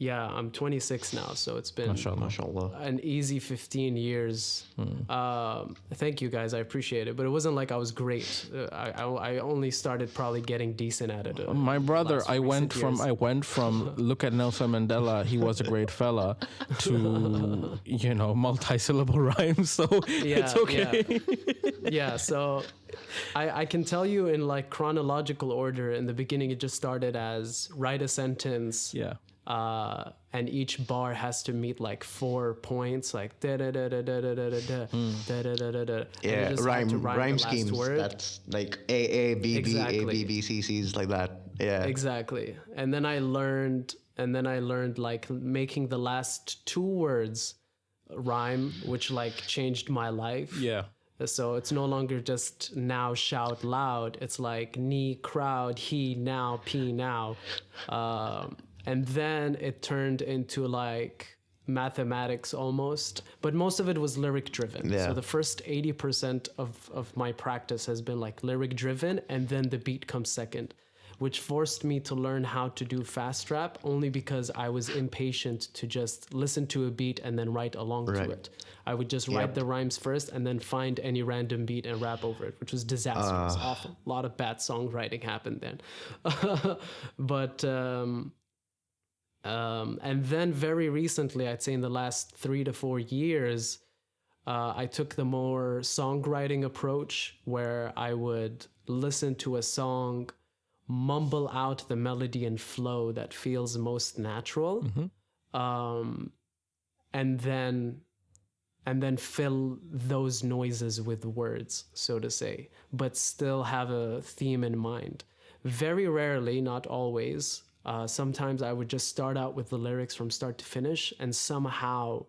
I'm 26 now, so it's been MashaAllah. an easy 15 years. Thank you guys, I appreciate it. But it wasn't like I was great. I only started probably getting decent at it. My brother, I went years. from look at Nelson Mandela, he was a great fella, to multi-syllable rhymes. So it's okay. Yeah, so I can tell you in like chronological order. In the beginning, it just started as write a sentence. Yeah. And each bar has to meet like 4 points, like da da da da da da da da da da da da. Yeah, rhyme schemes. That's like A B B A B B C C's like that. Yeah, exactly. And then I learned like making the last 2 words rhyme, which like changed my life. Yeah. So it's no longer just now shout loud. It's like knee crowd, he now, p now. And then it turned into like mathematics almost, but most of it was lyric driven. Yeah. So the first 80% of my practice has been like lyric driven, and then the beat comes second, which forced me to learn how to do fast rap only because I was impatient to just listen to a beat and then write along to it. I would just write the rhymes first and then find any random beat and rap over it, which was disastrous, awful. A lot of bad songwriting happened then. But and then very recently, I'd say in the last 3 to 4 years, I took the more songwriting approach where I would listen to a song, mumble out the melody and flow that feels most natural, and then fill those noises with words, so to say, but still have a theme in mind. Very rarely, not always, sometimes I would just start out with the lyrics from start to finish, and somehow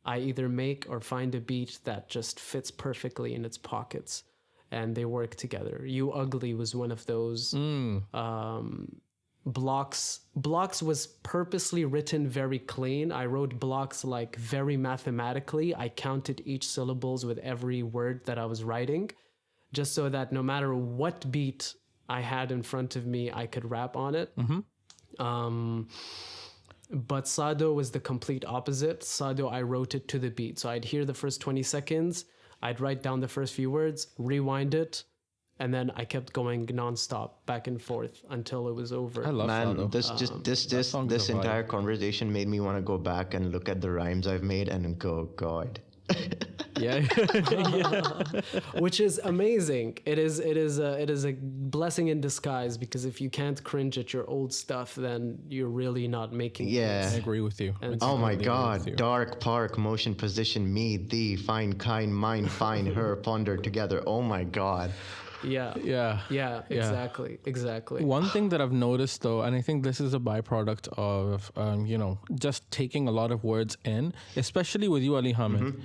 I either make or find a beat that just fits perfectly in its pockets, and they work together. You Ugly was one of those blocks. Blocks was purposely written very clean. I wrote blocks like very mathematically. I counted each syllables with every word that I was writing, just so that no matter what beat I had in front of me, I could rap on it. But Sado was the complete opposite. Sado, I wrote it to the beat. So I'd hear the first 20 seconds, I'd write down the first few words, rewind it, and then I kept going nonstop, back and forth until it was over. I love Sado. This entire conversation made me want to go back and look at the rhymes I've made and go, God. Yeah. Which is amazing. It is a blessing in disguise, because if you can't cringe at your old stuff, then you're really not making Yeah. I agree with you. Oh my God. Dark park, motion, position, me, thee, fine, kind, mine, fine, her, ponder together. Oh my God. Yeah, exactly. One thing that I've noticed though, and I think this is a byproduct of, just taking a lot of words in, especially with you, Ali Hamid.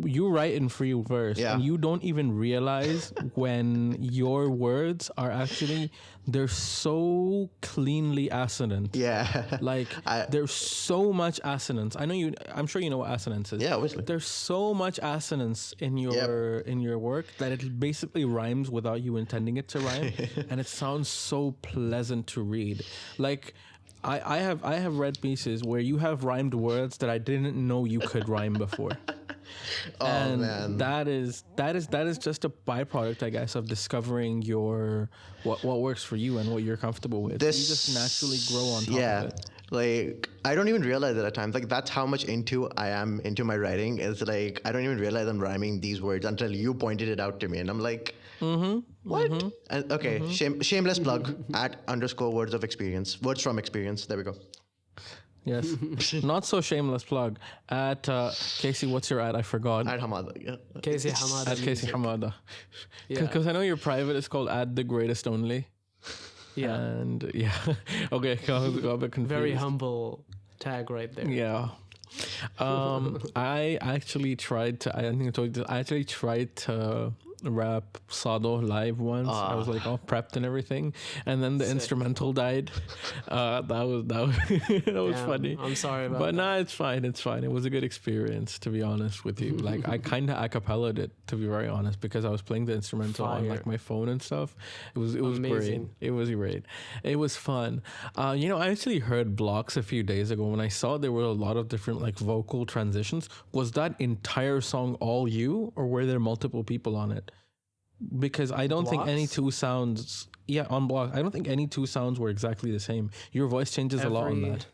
You write in free verse, and you don't even realize when your words are actually, they're so cleanly assonant. Yeah. Like there's so much assonance. I'm sure you know what assonance is. Yeah, obviously. There's so much assonance in your work that it basically rhymes without you intending it to rhyme, and it sounds so pleasant to read. Like I have read pieces where you have rhymed words that I didn't know you could rhyme before. And man, that is just a byproduct, I guess, of discovering what works for you and what you're comfortable with. You just naturally grow on top of it. Like, I don't even realize it at times. Like, that's how much I am into my writing. It's like, I don't even realize I'm rhyming these words until you pointed it out to me. And I'm like, what? And okay, shameless plug, @_words from experience. There we go. Yes. Not so shameless plug. At Casey, what's your @ I forgot. At Hamada, yeah. Casey Hamada. At Casey Hamada. Because I know your private is called @TheGreatestOnly. Yeah. And okay, got a bit confused. Very humble tag right there. Yeah. I actually tried to, I think I told you this, I actually tried to rap Sado live once. I was like all prepped and everything, and then the instrumental died. That was that was Damn, funny. I'm sorry about But that. nah, it's fine. It's fine. It was a good experience, to be honest with you. Like I kind of acapella'd it, to be very honest, because I was playing the instrumental on Fire. like my phone and stuff. It was great. Amazing. It was great. It was fun. I actually heard blocks a few days ago when I saw there were a lot of different like vocal transitions. Was that entire song all you, or were there multiple people on it? Because I don't think any Blocks? two sounds. Yeah, on block. I don't think any two sounds were exactly the same. Your voice changes a lot on that.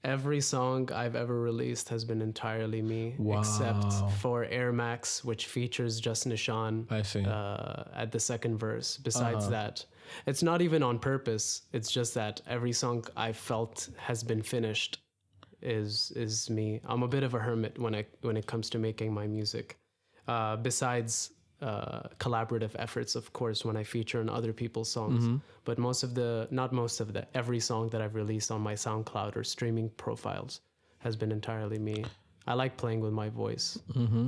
Every song I've ever released has been entirely me, except Wow. for Air Max, which features just Nishan I see. at the second verse. Besides that, it's not even on purpose. It's just that every song I felt has been finished is me. I'm a bit of a hermit when it comes to making my music. Besides collaborative efforts, of course, when I feature in other people's songs. But every song that I've released on my SoundCloud or streaming profiles has been entirely me. I like playing with my voice.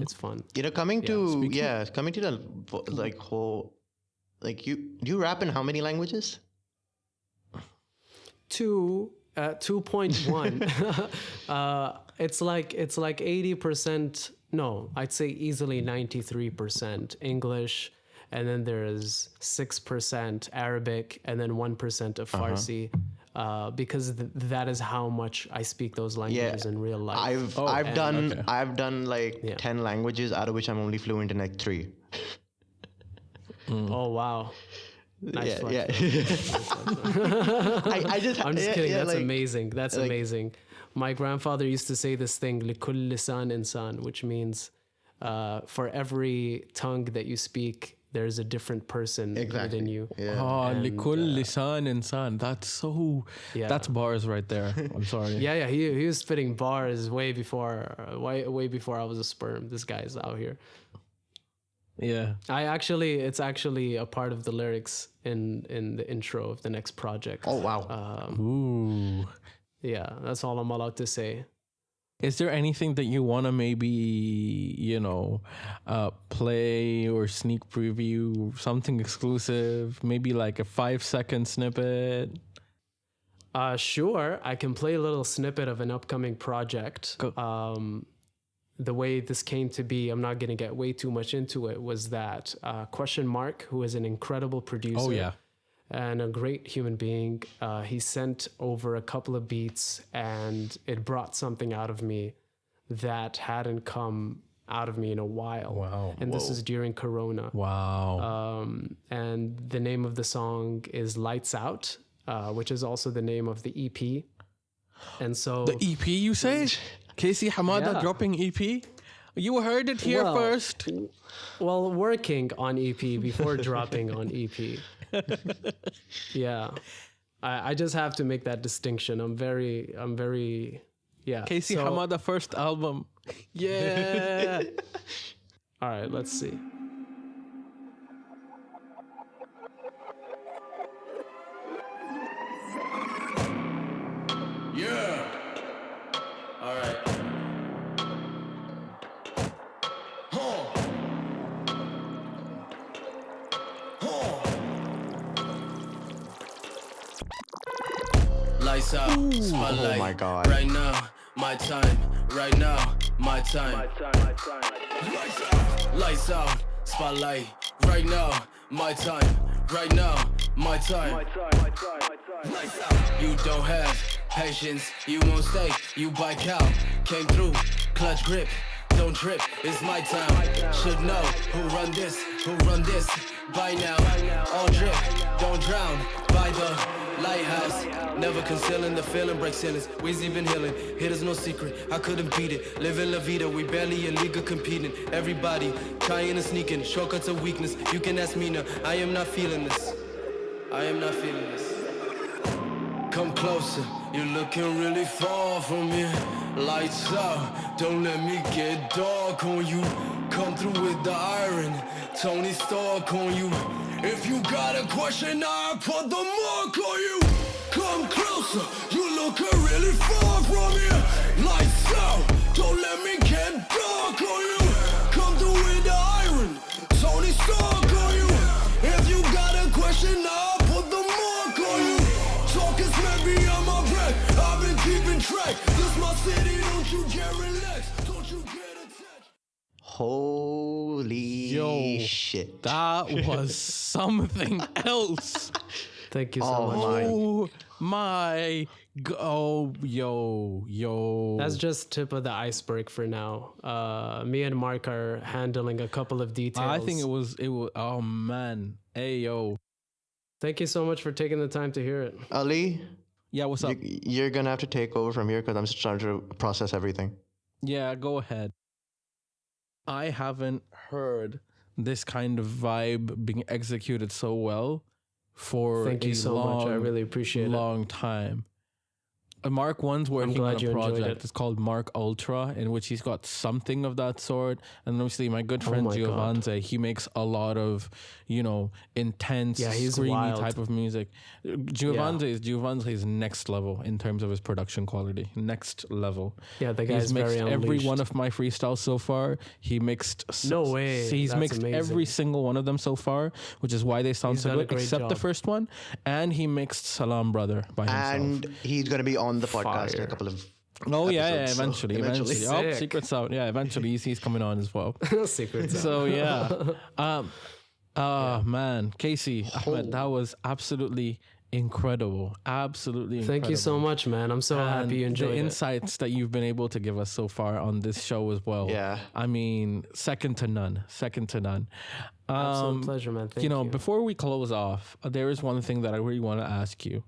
It's fun. Coming to the like whole, like do you rap in how many languages? 2.1. It's like 80%. No, I'd say easily 93% English, and then there's 6% Arabic, and then 1% of Farsi, because that is how much I speek those languages in real life. I've done like 10 languages, out of which I'm only fluent in like 3. Oh wow. Nice flex. I'm just kidding. That's amazing. That's amazing. My grandfather used to say this thing, لِكُلِّ لِسَانٍ إِنسان, which means for every tongue that you speak, there's a different person within you. لِكُلِّ لِسَانٍ إِنسان. That's so... That's bars right there. I'm sorry. Yeah. He was spitting bars way before I was a sperm. This guy's out here. Yeah. It's actually a part of the lyrics in the intro of the next project. Oh, wow. Ooh. Yeah, that's all I'm allowed to say. Is there anything that you want to maybe, play or sneak preview, something exclusive, maybe like a 5-second snippet? Sure, I can play a little snippet of an upcoming project. The way this came to be, I'm not going to get way too much into it, was that Question Mark, who is an incredible producer and a great human being, he sent over a couple of beats, and it brought something out of me that hadn't come out of me in a while. Wow. And this is during Corona. Wow. And the name of the song is Lights Out, which is also the name of the EP. And so... The EP, you say? Casey Hamada dropping EP? You heard it here first. Well, working on EP before dropping on EP. Yeah. I just have to make that distinction. I'm very Casey Hamada first album. Yeah. All right, let's see. Yeah. All right. Lights out, spotlight. Oh my God. Right now, my time. Right now, my time. Lights out, spotlight. Right now, my time. Right now, my time. You don't have patience, you won't stay. You bike out, came through, clutch grip. Don't trip, it's my time. Should know who run this by now. All drip, don't drown by the lighthouse. Never concealing the feeling, break ceilings. Weezy been healing, hit is no secret. I couldn't beat it. Living La Vida, we barely illegal competing. Everybody trying and sneaking, shortcuts of weakness. You can ask me now, I am not feeling this. I am not feeling this. Come closer, you're looking really far from me. Lights out, don't let me get dark on you. Come through with the iron, Tony Stark on you. If you got a question, I'll put the mark on you. Come closer, you looking really far from me. Lights out, don't let me get dark on you. Come through with the iron, Tony Stark. Holy Yo, shit. that was something else. Thank you so Oh much. my. Oh my oh yo. That's just tip of the iceberg for now. Me and Mark are handling a couple of details. I think it was oh man. Hey yo. Thank you so much for taking the time to hear it. Ali, Yeah, what's up? you're gonna have to take over from here because I'm just trying to process everything. Yeah, go ahead. I haven't heard this kind of vibe being executed so well for Thank you a so long, much. I really appreciate it. long time. Mark One's working on glad a you enjoyed project. it. It's called Mark Ultra, in which he's got something of that sort. And obviously, my good friend my God. Giovanze, he makes a lot of, intense, Yeah, he's screamy wild. type of music. Giovanze is next level in terms of his production quality. Next level. Yeah, the He's guy's mixed very every unleashed. one of my freestyles so far. He mixed No way. He's That's mixed every amazing. single one of them so far, which is why they sound He's so done a good. great Except the job. first one, and he mixed Salam Brother by himself. And he's gonna be on the podcast in Fire. a couple of Oh yeah, episodes, so eventually. eventually. Oh, Sick. secret's out. Yeah, eventually he's coming on as well. Secrets. So yeah, man, Casey, Ahmed, that was absolutely incredible. Absolutely incredible. Thank you so much, man. I'm so happy you And enjoyed the it. insights that you've been able to give us so far on this show as well. Yeah. I mean, second to none. Second to none. Absolute pleasure, man. Thank you. Before we close off, there is one thing that I really want to ask you.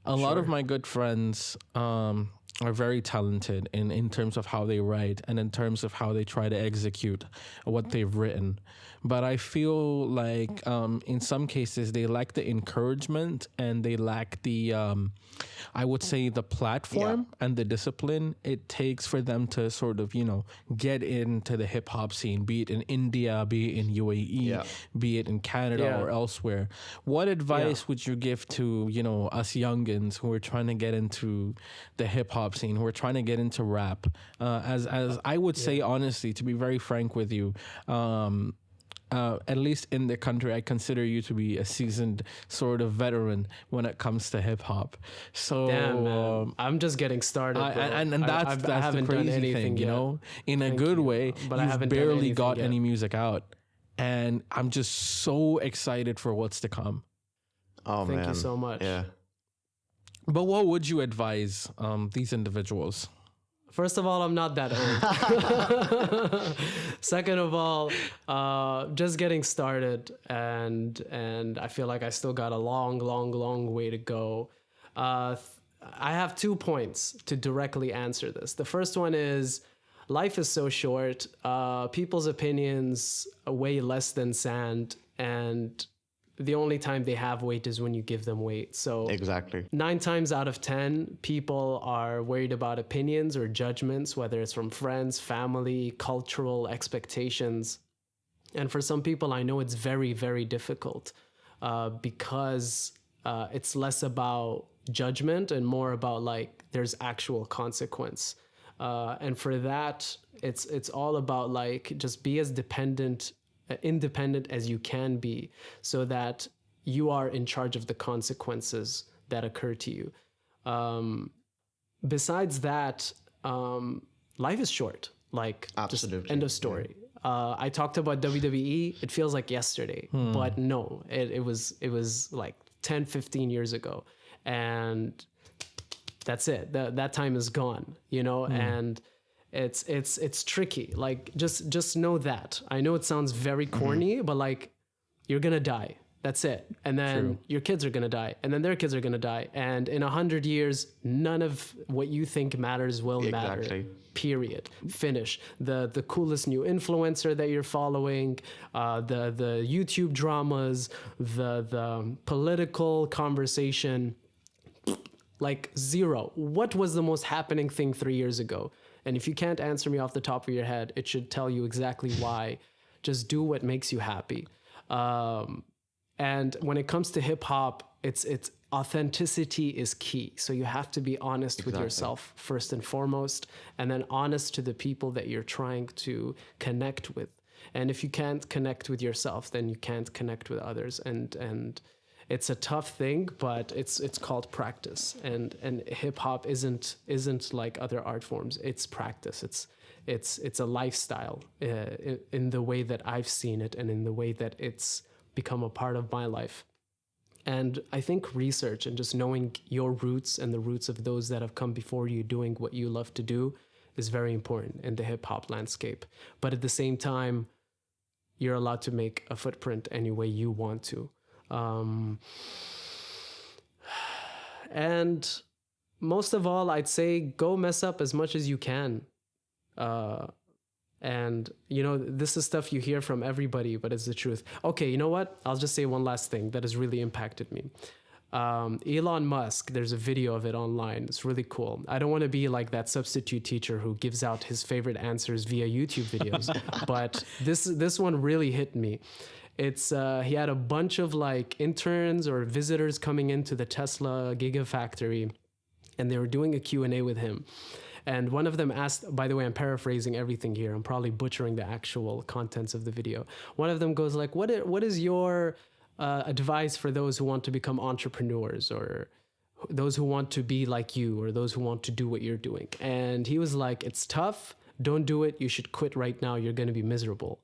A lot of my good friends are very talented in terms of how they write and in terms of how they try to execute what they've written. But I feel like in some cases they lack the encouragement and they lack the, I would say, the platform and the discipline it takes for them to sort of, get into the hip hop scene, be it in India, be it in UAE, be it in Canada or elsewhere. What advice would you give to, us youngins who are trying to get into the hip hop scene, who are trying to get into rap? As I would say, honestly, to be very frank with you, at least in the country, I consider you to be a seasoned sort of veteran when it comes to hip hop. So Damn, man. I'm just getting started. Bro. and that's I the haven't done crazy anything thing, yet. in a good way. But I you've haven't done barely anything got yet. any music out, and I'm just so excited for what's to come. Oh Thank man. you so much. Yeah. But what would you advise these individuals? First of all, I'm not that old. Second of all, just getting started, and I feel like I still got a long way to go. I have 2 points to directly answer this. The first one is, life is so short. People's opinions weigh less than sand, and the only time they have weight is when you give them weight. So Exactly. 9 times out of 10, people are worried about opinions or judgments, whether it's from friends, family, cultural expectations. And for some people, I know it's very, very difficult because it's less about judgment and more about like there's actual consequence. And for that, it's all about like just be as independent as you can be, so that you are in charge of the consequences that occur to you. Besides that, life is short. Like, Absolutely. just end of story. I talked about WWE. It feels like yesterday, but no, it was like 10, 15 years ago. And that's it. That time is gone, and it's tricky. Like, just know that. I know it sounds very corny, but like, you're gonna die. That's it. And then your kids are gonna die, and then their kids are gonna die. And in 100 years, none of what you think matters will matter. Exactly. Period. Finish. The coolest new influencer that you're following, the YouTube dramas, the political conversation, like zero. What was the most happening thing 3 years ago? And if you can't answer me off the top of your head, it should tell you exactly why. Just do what makes you happy. And when it comes to hip hop, it's authenticity is key. So you have to be honest with yourself first and foremost, and then honest to the people that you're trying to connect with. And if you can't connect with yourself, then you can't connect with others. And it's a tough thing, but it's called practice. And hip hop isn't like other art forms. It's practice. it's a lifestyle in the way that I've seen it and in the way that it's become a part of my life. And I think research and just knowing your roots and the roots of those that have come before you doing what you love to do is very important in the hip hop landscape. But at the same time, you're allowed to make a footprint any way you want to. And most of all, I'd say go mess up as much as you can. And, you know, this is stuff you hear from everybody, but it's the truth. Okay, you know what? I'll just say one last thing that has really impacted me. Elon Musk, there's a video of it online. It's really cool. I don't want to be like that substitute teacher who gives out his favorite answers via YouTube videos, but this one really hit me. It's he had a bunch of like interns or visitors coming into the Tesla Gigafactory, and they were doing a Q&A with him. And one of them asked, by the way, I'm paraphrasing everything here. I'm probably butchering the actual contents of the video. One of them goes like, what is your advice for those who want to become entrepreneurs, or those who want to be like you, or those who want to do what you're doing? And he was like, it's tough. Don't do it. You should quit right now. You're going to be miserable.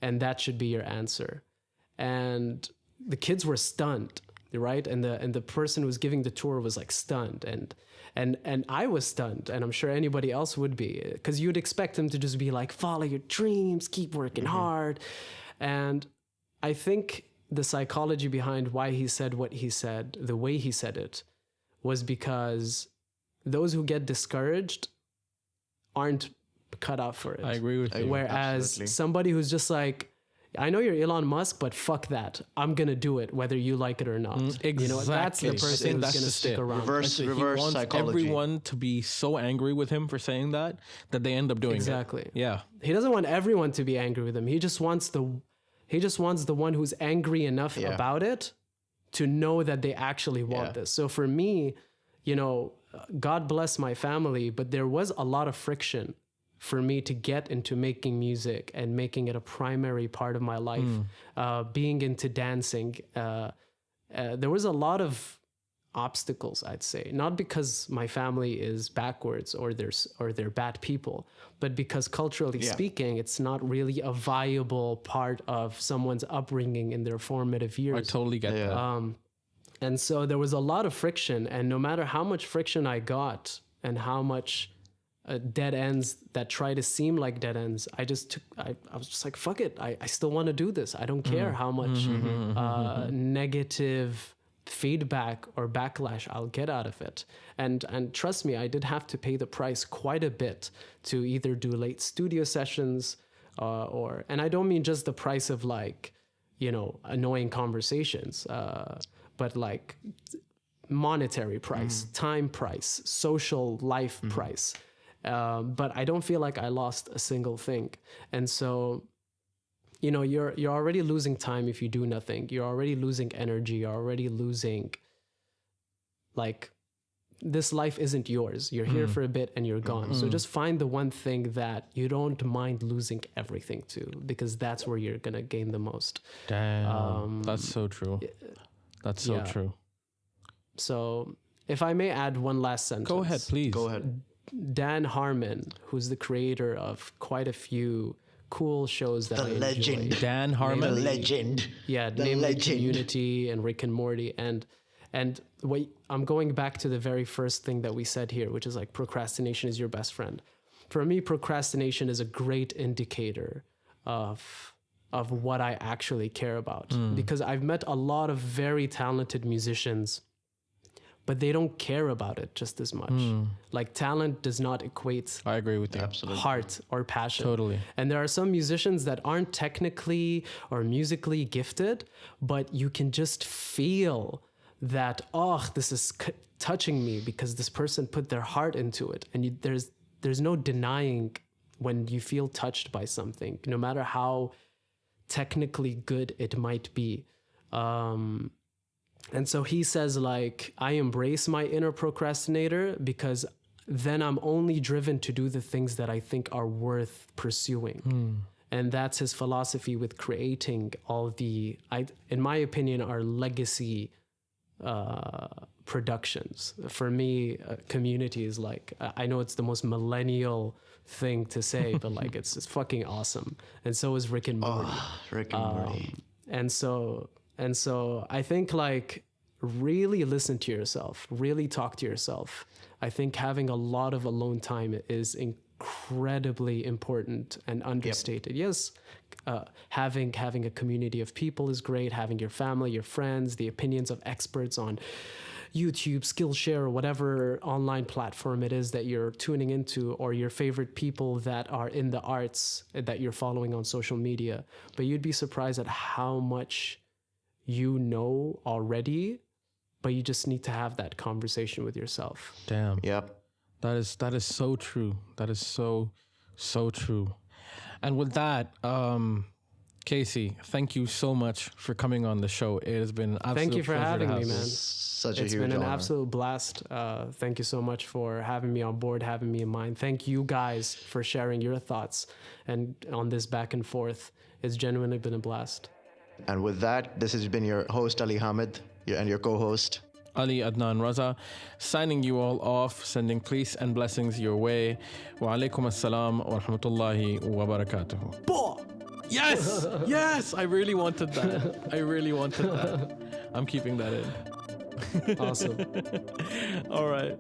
And that should be your answer. And the kids were stunned, right? And the person who was giving the tour was like stunned. And I was stunned, and I'm sure anybody else would be, because you'd expect him to just be like, follow your dreams, keep working hard. And I think the psychology behind why he said what he said, the way he said it, was because those who get discouraged aren't cut out for it. I agree with you. Whereas Absolutely. somebody who's just like, I know you're Elon Musk, but fuck that. I'm going to do it whether you like it or not. You know, that's the Exactly. I person think who's that's going to just stick it. around. Reverse He wants psychology. everyone to be so angry with him for saying that they end up doing Exactly. it. Yeah. He doesn't want everyone to be angry with him. He just wants the one who's angry enough about it to know that they actually want this. So for me, you know, God bless my family, but there was a lot of friction for me to get into making music and making it a primary part of my life. Being into dancing, there was a lot of obstacles, I'd say, not because my family is backwards or they're bad people, but because culturally speaking, it's not really a viable part of someone's upbringing in their formative years. I totally get that. And so there was a lot of friction, and no matter how much friction I got and how much dead ends that try to seem like dead ends, I was just like, fuck it. I still want to do this. I don't care how much negative feedback or backlash I'll get out of it. And trust me, I did have to pay the price quite a bit to either do late studio sessions and I don't mean just the price of like, you know, annoying conversations, but like monetary price, time price, social life price. But I don't feel like I lost a single thing. And so, you know, you're already losing time if you do nothing. You're already losing energy. You're already losing, like, this life isn't yours. You're here for a bit and you're gone. So just find the one thing that you don't mind losing everything to, because that's where you're going to gain the most. Damn. That's so true. That's so true. So if I may add one last sentence. Go ahead, please. Go ahead. Dan Harmon, who's the creator of quite a few cool shows that I legend. enjoy. Dan Harmon. The legend. Yeah, The namely legend. Community and Rick and Morty. And wait, I'm going back to the very first thing that we said here, which is like procrastination is your best friend. For me, procrastination is a great indicator of what I actually care about. Because I've met a lot of very talented musicians, but they don't care about it just as much. Like, talent does not equate I agree with you. Absolutely. heart or passion. Totally. And there are some musicians that aren't technically or musically gifted, but you can just feel that, this is touching me because this person put their heart into it. And there's no denying when you feel touched by something, no matter how technically good it might be. And so he says, like, I embrace my inner procrastinator because then I'm only driven to do the things that I think are worth pursuing. And that's his philosophy with creating all in my opinion, are legacy productions. For me, community is like, I know it's the most millennial thing to say, but like it's fucking awesome. And so is Rick and Morty. Rick and Morty. And so I think like really listen to yourself, really talk to yourself. I think having a lot of alone time is incredibly important and understated. Yes, having a community of people is great. Having your family, your friends, the opinions of experts on YouTube, Skillshare, or whatever online platform it is that you're tuning into, or your favorite people that are in the arts that you're following on social media. But you'd be surprised at how much you know already, but you just need to have that conversation with yourself. Damn. Yep. That is so true. That is so true. And with that, Casey, thank you so much for coming on the show. It has been an absolute Thank you for pleasure having to me, have man. you. Such a It's huge been an honor. absolute blast. Thank you so much for having me on board, having me in mind. Thank you guys for sharing your thoughts and on this back and forth. It's genuinely been a blast. And with that, this has been your host, Ali Hamid, and your co-host. Ali Adnan Raza, signing you all off, sending peace and blessings your way. Wa alaikum assalam wa rahmatullahi wa barakatuhu. Yes! Yes! I really wanted that. I'm keeping that in. Awesome. All right.